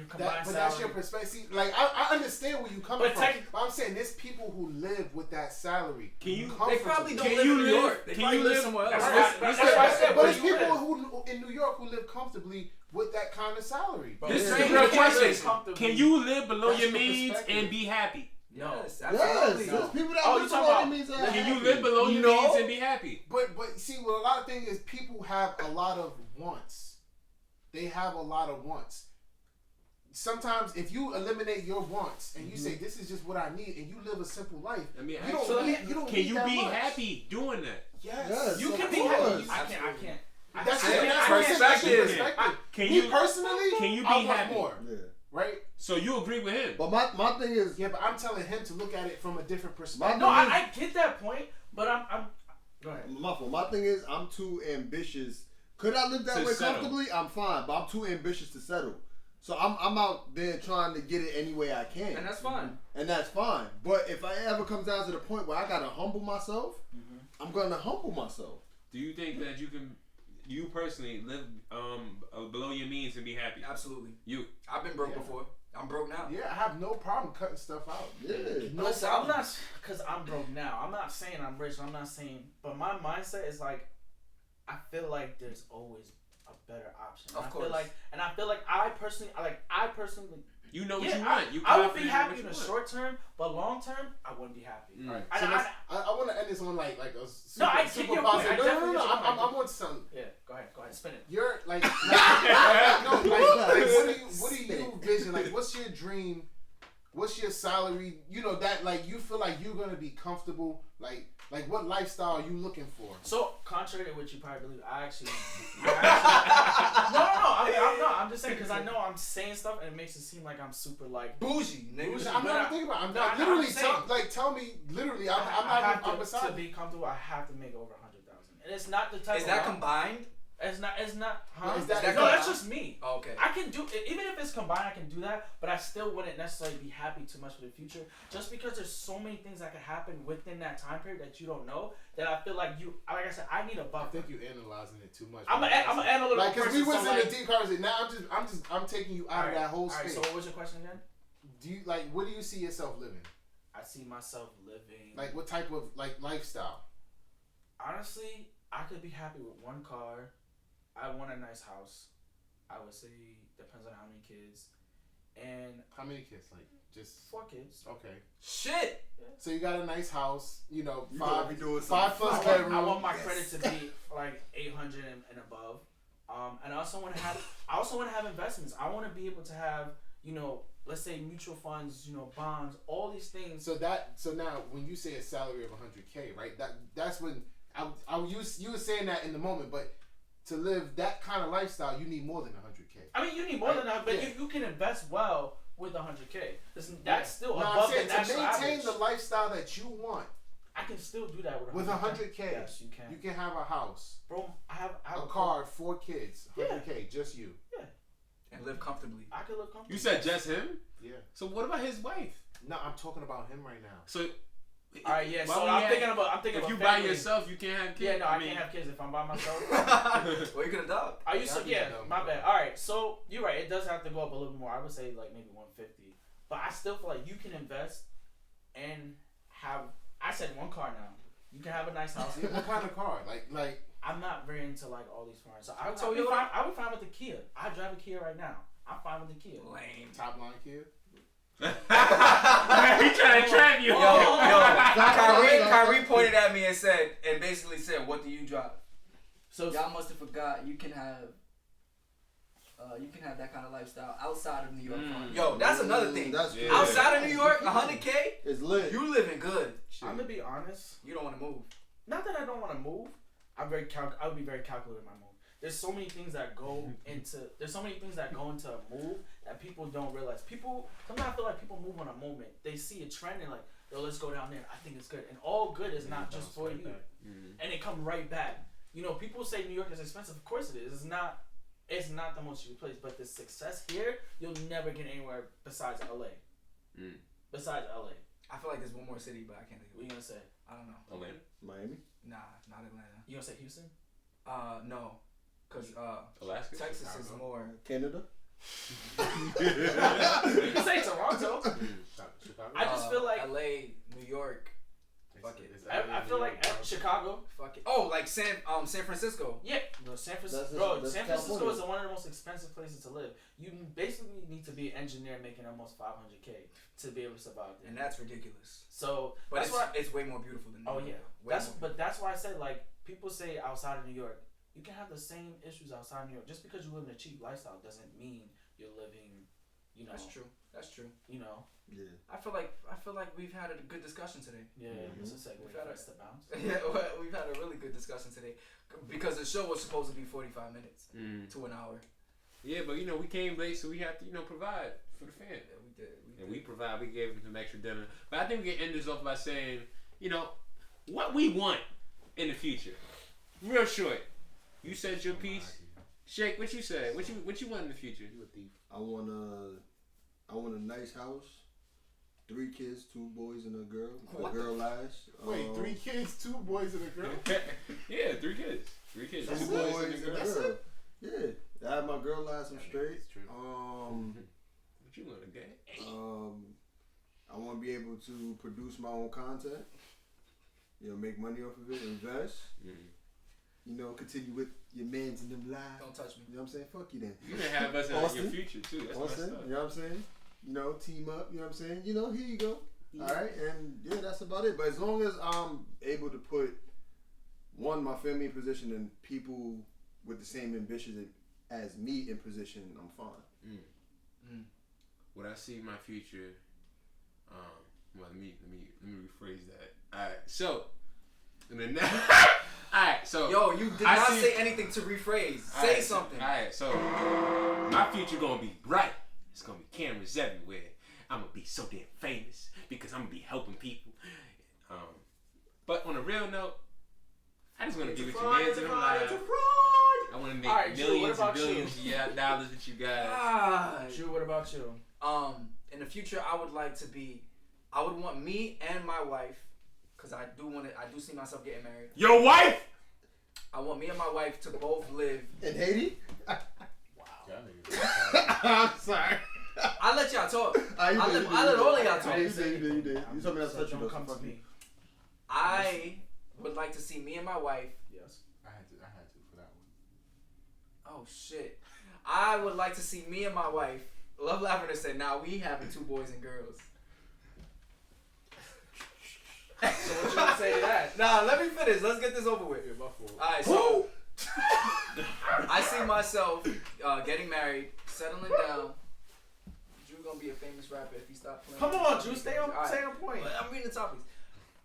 combined salary. But that's your perspective. See, like I understand where you coming from. But I'm saying there's people who live with that salary. They probably don't live in New York. They probably live somewhere else. That's why I said. But there's people who in New York who live comfortably with that kind of salary. This is a real question. Can you live below your means and be happy? No. Yes, absolutely. There's people that live below their means. Can you live below your means and be happy? But see, what a lot of things is people have a lot of wants. They have a lot of wants. Sometimes if you eliminate your wants and you say this is just what I need and you live a simple life, I mean, you don't can need you that be much. happy doing that? Yes. You can be course. happy. I can't. That's perspective. Can you personally? Can you be I want happy? more. Yeah. Right? So you agree with him? But my thing is, Yeah, but I'm telling him to look at it from a different perspective. No, I get that point, but I'm. Go ahead. my thing is, I'm too ambitious. Could I live that To way settle. comfortably? I'm fine, but I'm too ambitious to settle. So I'm out there trying to get it any way I can, And that's fine. And that's fine. But if I ever comes down to the point where I gotta humble myself, I'm gonna humble myself. Do you think that you personally live below your means and be happy? Absolutely. I've been broke before. I'm broke now. Yeah, I have no problem cutting stuff out. Yeah. No Listen, problem. I'm not, because I'm broke now. I'm not saying I'm rich. I'm not saying, but my mindset is like, I feel like there's always a better option. Of course. I feel like I personally, You know what yeah, you want. You I would be confident happy what in you the want. short term, but long term, I wouldn't be happy. Mm. Alright, And so I want to end this on like a super, I get super your point. positive. I definitely No, get your point. I'm on something. Yeah, go ahead, spin it. You're like what do you vision? Like, what's your dream? What's your salary? You know that like you feel like you're gonna be comfortable. Like what lifestyle are you looking for? So, contrary to what you probably believe, I actually I'm just saying because I know I'm saying stuff and it makes it seem like I'm super like Bougie, nigga. I'm not thinking about it. I'm literally literally tell me literally. I'm beside to be comfortable. I have to make over 100,000, and it's not the type. Is that combined? It's not. Huh? Is that no, that's just me. Oh, okay. I can do even if it's combined. I can do that, but I still wouldn't necessarily be happy too much for the future, just because there's so many things that could happen within that time period that you don't know. That I feel like like I said, I need a I buffer. think you're analyzing it too much. I'm an analytical like because we person. went in the deep conversation. Now I'm taking you out of that whole space. So what was your question again? Do you what do you see yourself living? I see myself living. Like what type of lifestyle? Honestly, I could be happy with one car. I want a nice house. I would say depends on how many kids. And How many kids? Like just 4 kids. Okay. Shit. So you got a nice house. You know, You 5 gonna be doing five something. plus bedroom. I want my credit to be like 800 and above. And I also want to have investments. I want to be able to have, you know, let's say mutual funds, you know, bonds, all these things. So now when you say a salary of 100K, right? That's when you were saying that in the moment, but to live that kind of lifestyle, you need more than 100K. I mean, you need more than that, but if you can invest well with 100K, that's still above the national to maintain average. the lifestyle that you want. I can still do that with 100K. With 100K, yes, you can. You can have a house, Bro, I have a car, 4 kids, 100K, just you. Yeah. And live comfortably. I could live comfortably. You said just him? Yeah. So what about his wife? No, I'm talking about him right now. So. All right, yeah. Why So would I'm he thinking have- about. If you family. by yourself, you can't have kids. Yeah, no, I can't have kids if I'm by myself. Well, you could adopt. I used to, my bad. All right, so you're right. It does have to go up a little more. I would say like maybe 150, but I still feel like you can invest and have. I said 1 car now. You can have a nice house. What kind of car? Like I'm not very into like all these cars, so I would be fine with the Kia. I drive a Kia right now. I'm fine with the Kia. Lame. top line kid? He trying to trap you. Kyrie pointed at me and basically said, "What do you drive?" So Y'all must have forgot you can have that kind of lifestyle outside of New York. Yo, that's another thing. That's Yeah. Outside of New York, 100K, It's lit. you living good. I'm gonna be honest. You don't want to move. Not that I don't want to move. I would be very calculated in my move. There's so many things that go into a move that people don't realize. Sometimes I feel like people move on a moment. They see a trend and like, yo, let's go down there. I think it's good. And all good is not just for you. And it come right back. You know, people say New York is expensive. Of course it is. It's not the most cheap place, but the success here, you'll never get anywhere besides LA. Besides LA. I feel like there's one more city, but I can't think of it. What you gonna say? I don't know. Atlanta. Miami. Nah, not Atlanta. You gonna say Houston? No, cause Alaska. Texas Chicago. is more. Canada. You can say Toronto. Chicago. I just feel like LA, New York. Fuck it. I feel like Chicago. Fuck it. Oh, like San Francisco. Yeah, no, San Francisco. That's San Francisco California. is one of the most expensive places to live. You basically need to be an engineer making almost 500K to be able to survive there. And that's ridiculous. So But that's why. it's way more beautiful than New Oh York. yeah, Way more. that's why I said like people say outside of New York, you can have the same issues outside of New York. Just because you live in a cheap lifestyle doesn't mean you're living. You know. That's true. That's true. You know. Yeah. I feel like we've had a good discussion today. Yeah, it's a segue We've for had us to bounce. Yeah, we've had a really good discussion today because the show was supposed to be 45 minutes to an hour. Yeah, but we came late, so we have to provide for the fan. Yeah, we did. And we provide. We gave them some extra dinner. But I think we can end this off by saying, what we want in the future. Real short. You said your piece. Shake, what you said? What you want in the future? You a thief. I want a nice house, 3 kids, 2 boys and a girl. What A girl last. Wait, 3 kids, 2 boys and a girl? Yeah, 3 kids. 3 kids. 2 2 boys boys and a and girl. a girl. Yeah. I have my girl last. I'm straight. That's true. What you want to get? I want to be able to produce my own content. Make money off of it, invest. Continue with your mans and them live. Don't touch me. You know what I'm saying? Fuck you then. You can have us in Austin? your future too. That's Austin, messed up. you know what I'm saying? Team up, you know what I'm saying? Here you go. Yeah. All right, and yeah, that's about it. But as long as I'm able to put my family in position and people with the same ambitions as me in position, I'm fine. What I see in my future, well, let me rephrase that. All right, so in the next, all right, so Yo, you did not say anything to rephrase. Say something. All right, so my future gonna be bright. It's gonna be cameras everywhere. I'm gonna be so damn famous because I'm gonna be helping people. But on a real note, I just want to give it your hands in the live. I want to make Alright, Drew, millions what and about billions of dollars that you got. God. Drew, what about you? In the future, I would want me and my wife, because I do see myself getting married. Your wife? I want me and my wife to both live. In Haiti? Wow. I'm sorry. I let y'all talk. I let all all of y'all talk. You did. You told me not to touch you. Don't come to me. I would like to see me and my wife. Yes. I had to for that one. Oh shit. I would like to see me and my wife Love Lavender said, "Nah, we having 2 boys and girls." So what you gonna say to that? Nah, let me finish. Let's get this over with. Yeah, my fault. All right, so I see myself getting married, settling down. Drew gonna be a famous rapper if he stop playing. Come on, Drew, stay on point. I'm reading the topics.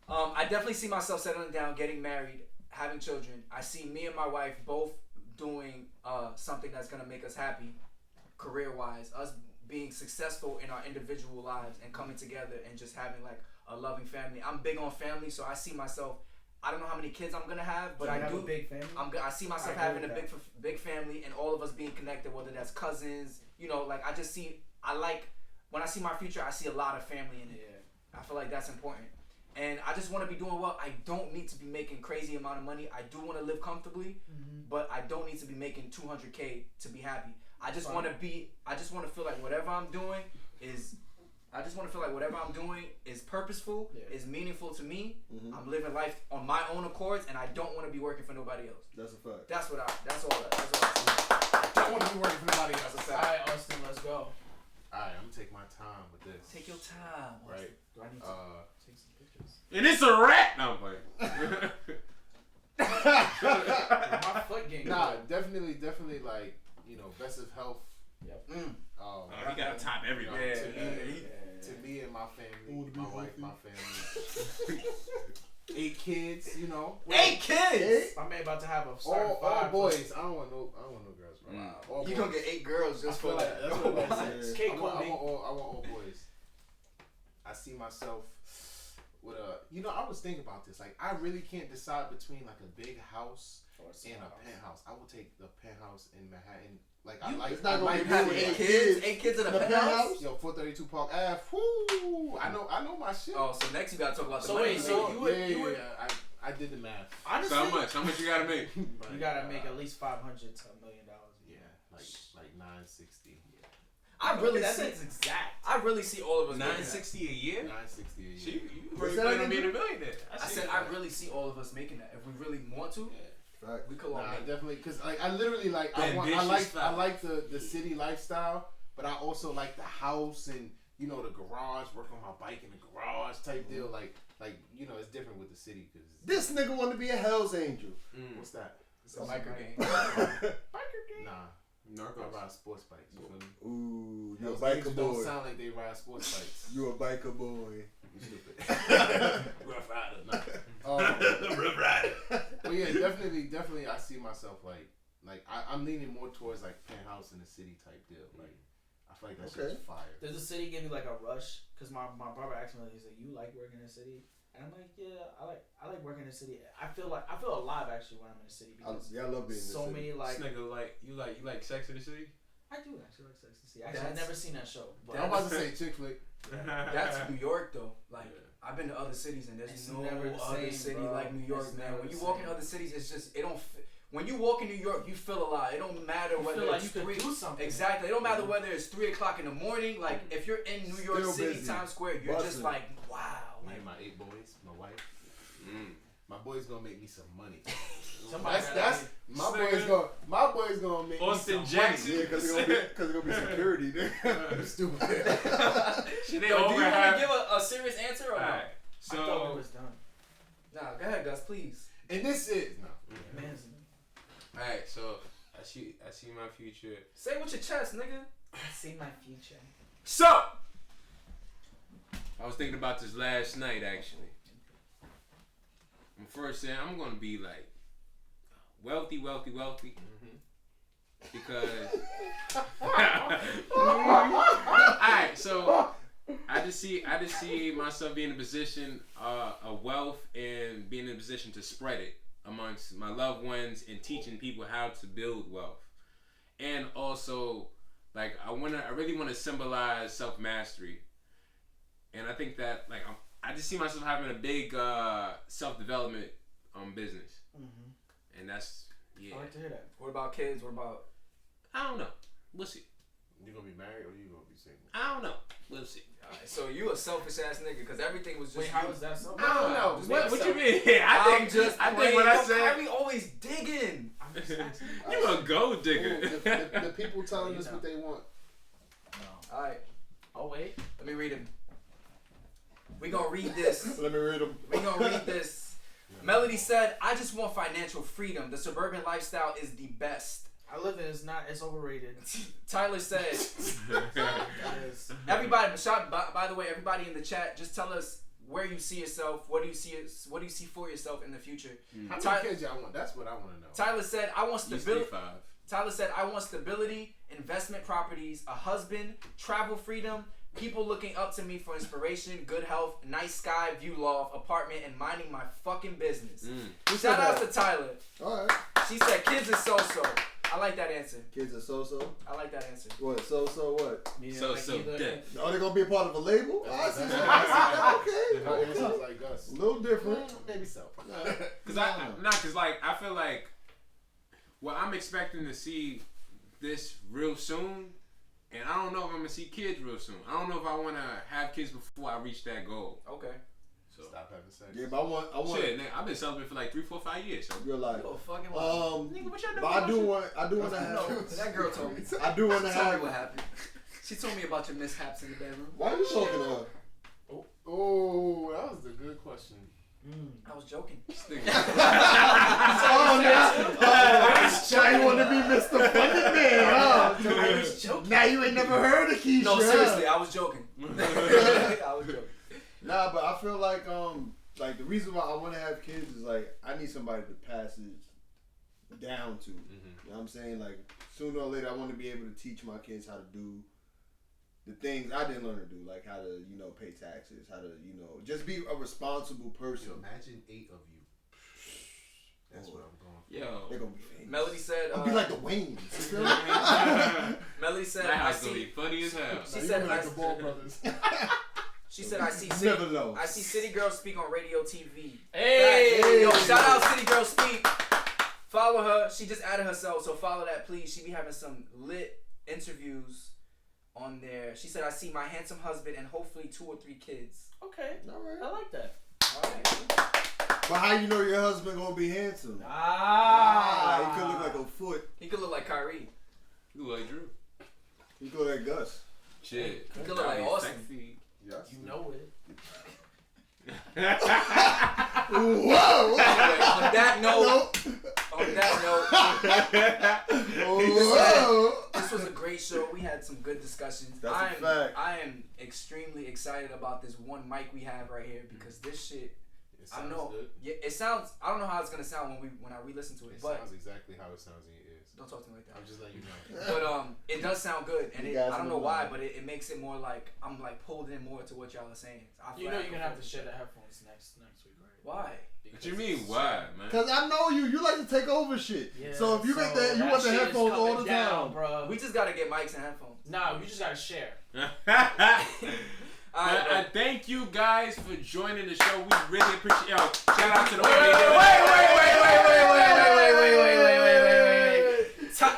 I definitely see myself settling down, getting married, having children. I see me and my wife both doing something that's gonna make us happy, career-wise. Us being successful in our individual lives and coming together and just having like a loving family. I'm big on family, so I see myself. I don't know how many kids I'm gonna have, but I have do. A big family. I see myself having a big family and all of us being connected, whether that's cousins. You know, like I just see. I like when I see my future. I see a lot of family in it. Yeah. I feel like that's important. And I just want to be doing well. I don't need to be making crazy amount of money. I do want to live comfortably, but I don't need to be making $200K to be happy. I just want to be. I just want to feel like whatever I'm doing is. I just want to feel like whatever I'm doing is purposeful, is meaningful to me. I'm living life on my own accords, and I don't want to be working for nobody else. That's a fact. That's all I see. Don't want to be working for nobody else. That's a All fact. right, Austin, let's go. Alright, I'm gonna take my time with this. Take your time. Right. Do I need to take some pictures? And it's a rat. No, I'm playing. My foot game. Nah, definitely, like, you know, best of health. Yep. He got to top everything. To me and my family, my wife, my family. 8 kids, you know. 8 kids. My man about to have a all boys. I don't want no girls, bro. All You boys. gonna get 8 girls just for that? That's what I'm saying. Cake I want on me. all boys. I see myself with you know, I was thinking about this. Like, I really can't decide between like a big house and a penthouse. I will take the penthouse in Manhattan. Like, It's not gonna be Have with 8 kids. 8 kids in a penthouse. Yo, 432 Park Ave. Whoo! I know my shit. Oh, so next you gotta talk about the So money. wait, so you would I did the math. honestly, So how much you gotta make? you gotta make at least $500 to $1 million. Yeah, like 960. I really That's see. exact. I really see all of us. making that. 960 a year? 960 a year. She, you What's really that plan on again, being a Drew? millionaire. I said I really see all of us making that. If we really want to, Fact. we could all Nah, make it. definitely, cause like I literally like The I ambitious like the city lifestyle, but I also like the house and, you know, the garage, work on my bike in the garage type deal. Like you know, it's different with the city, cause This nigga want to be a Hell's Angel. what's that? It's a micro game. Nah, I ride sports bikes. You feel me? Ooh, you a Those biker Angels don't boy. sound like they ride sports bikes. You a biker boy. You stupid. Rough rider. Nah. Rough rider. But yeah, definitely, I see myself like I'm leaning more towards like penthouse in the city type deal. Like, I feel like that shit's fire. Does the city give you like a rush? Cause my brother asked me, he's like, "You like working in the city?" And I'm like, "Yeah, I like working in the city. I feel alive actually when I'm in the city because I love being in the so city. many like This nigga you like Sex in the City? I do actually like Sex and the City. Actually, I've never seen that show. But I'm about to say chick flick. That's New York though. Like I've been to other cities and there's It's no never the other same, city bro. like New York, It's man. never When you the walk in same. other cities, it's just it don't. When you walk in New York, you feel alive. It don't matter whether feel like it's you could 3. do something. Exactly. It don't matter whether it's 3:00 in the morning. Like if you're in New York Still City, busy. Times Square, you're just Bustin'. like, wow. Me Like, and my 8 boys, my wife. My boy's gonna make me some money. Somebody That's my boy's gonna make Austin me some Jackson. Yeah, because it's gonna be security there. money. Stupid. Should they Yo, do over you want to have? give a serious answer or Alright, no? I thought it so was done. Nah, go ahead, Gus, please. And this is no. Man's alright, so I see my future. Say it with your chest, nigga. I see my future. So I was thinking about this last night actually. I'm first saying I'm gonna be like wealthy. Because alright, so I just see myself being in a position of wealth and being in a position to spread it amongst my loved ones and teaching people how to build wealth. And also like I really want to symbolize self-mastery. And I think that like I just see myself having a big self-development business. And that's I like to hear that. What about kids? What about? I don't know. We'll see. You gonna be married or you gonna be single? I don't know. We'll see. Alright, so you a selfish ass nigga because everything was just. Wait, you. how is that so? I don't know. Just What make you mean? I think what I Yo, said. Kyrie always digging. I'm just asking. You a gold Ooh, digger. the people telling us what they want. No. Let me read him. We gonna read this. Let me read them. We gonna read this. Melody said, "I just want financial freedom. The suburban lifestyle is the best." I live in it's overrated. Tyler said, "Everybody, by the way, everybody in the chat, just tell us where you see yourself. What do you see for yourself in the future?" How many kids y'all want? That's what I want to know. Tyler said, "I want stability." 5. Tyler said, "I want stability, investment properties, a husband, travel freedom, people looking up to me for inspiration, good health, nice sky, view loft, apartment, and minding my fucking business." Shout out to Tyler. All right. She said, "Kids is so-so." I like that answer. Kids are so-so. I like that answer. What? So-so what? So dead. Are they gonna be a part of a label? I see that. Okay. Her answer's like Gus. A little different. Maybe so. Cause I feel like, well, I'm expecting to see this real soon, and I don't know if I'm gonna see kids real soon. I don't know if I want to have kids before I reach that goal. Okay. So Stop having sex. Yeah, but I want. Shit, nigga, I've been celebrating for like 3, 4, 5 years. So. Real life. You a fucking Nigga, what y'all doing? But I do want to have. That girl told me. I do want to She told me have. what happened. She told me about your mishaps in the bedroom. Why are you talking to her? Oh, that was a good question. I was joking. Now you want to be Mr. Fucking Man, huh? I was joking. Now you ain't never heard of Keisha. No, seriously, I was joking. I was joking. Nah, but I feel like the reason why I want to have kids is like I need somebody to pass it down to. You know what I'm saying? Like sooner or later I want to be able to teach my kids how to do the things I didn't learn to do, like how to, pay taxes, how to, just be a responsible person. Imagine 8 of you. That's what I'm going for. Yo, They're gonna be famous. Melody said, I'll be like the Waynes. You feel me? Melody said, that "I house gonna be see." funny as hell. She said, like the Ball brothers. She said, "I see Never know. I see City Girls speak on radio TV." Hey, Yo, shout out City Girls Speak. Follow her. She just added herself, so follow that, please. She be having some lit interviews on there. She said, "I see my handsome husband and hopefully 2 or 3 kids." Okay, All right. I like that. All right. But how you know your husband gonna be handsome? He could look like a foot. He could look like Kyrie. You look like Drew. He could look like Gus. Shit. He could look like Austin. Sexy. Yes. You know it. Whoa! Anyway, on that note, Whoa! this was a great show. We had some good discussions. That's a fact. I am extremely excited about this one mic we have right here because this shit. It I sounds know. good. Yeah, it sounds. I don't know how it's gonna sound when I re-listen to it, It but sounds exactly how it sounds in your ears. don't talk to me like that. I'm just letting you know. But it does sound good, and You it, guys I don't know know why, that. but it makes it more like I'm like pulled in more to what y'all are saying. I You feel know like you're gonna have to share the headphones next week, right? Why? What you mean? Why, man? Cause I know you. You like to take over shit. Yeah, so if you get that, you want the shit is headphones all coming the down, time. bro. We just gotta get mics and headphones. Nah, we just gotta share. All right, I thank you guys for joining the show. We really appreciate. Yo, shout out to the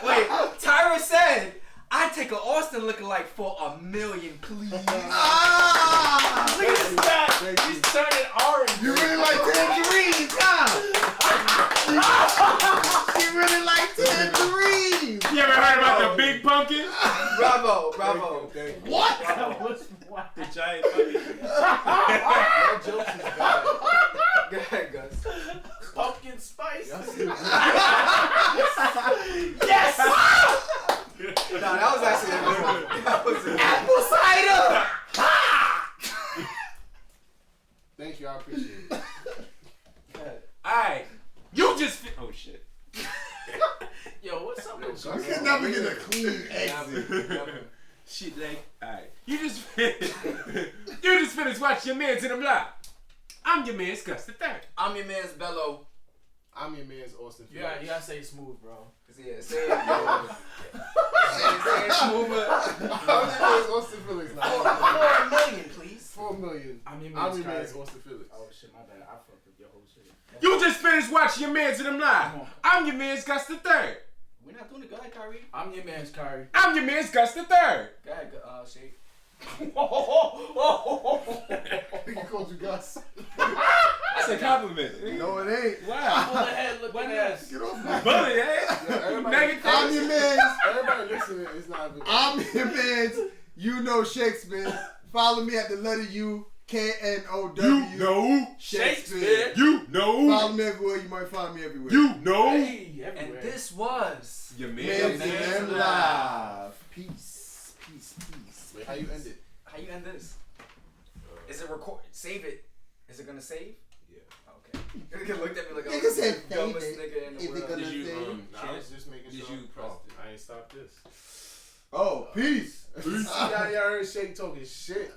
Wait. Tyra said, "I take an Austin lookalike for $1 million, please." Look at this guy. Thank you. He's turning orange. You really like tangerines, huh? She really like tangerines. You ever heard about the big pumpkin? Bravo. Thank you. What? That was wild. The giant pumpkin. Your jokes is bad. Go ahead, Gus. Pumpkin spice. Yes! No, that was actually a good one. That was a Apple cider. Thank you, I appreciate it. Alright. You just fit. Oh shit. Yo, what's up with You you? can never get a clean exit. Shit, like, alright. You just finished watching your man's in the block. I'm your man's Gus the Third. I'm your man's Bello. I'm your man's Austin. You gotta say it smooth, bro. Yeah, say it. Say it smoother. I'm your man's Austin Felix now. $4 million, please. $4 million. I'm your I'm man's your man's Kyrie. Austin Felix. Oh shit, my bad. I fucked up your whole shit. You just finished watching your man's in the block. Come on. I'm your man's Gus the Third. We're not doing it. Go ahead, Kyrie. I'm your man's Kyrie. I'm your man's Gus the Third. Go ahead, Shake. He called you Gus. That's a compliment. No, it ain't. Wow. Full of head looking ass. Get off my. Bullet, eh? everybody- Nugget I'm face. your man's. Everybody listening is not even. I'm your man's. You know Shakespeare. Follow me at the letter U, KNOW. You know. Shakespeare. You know. Follow me everywhere. You might find me everywhere. You know. Hey, And everywhere. this was Your Mans man. and Live. Peace. Peace. Peace. Wait, how you end it? how you end this? Is it record? Save it. Is it gonna save? Yeah. Okay. You looked at me like I Nigga was said the dumbest save it. nigga in the Is it world. gonna Did you save? I was just making Did sure. you press it? I ain't stopped this. Oh, peace. Y'all heard Shake talking shit.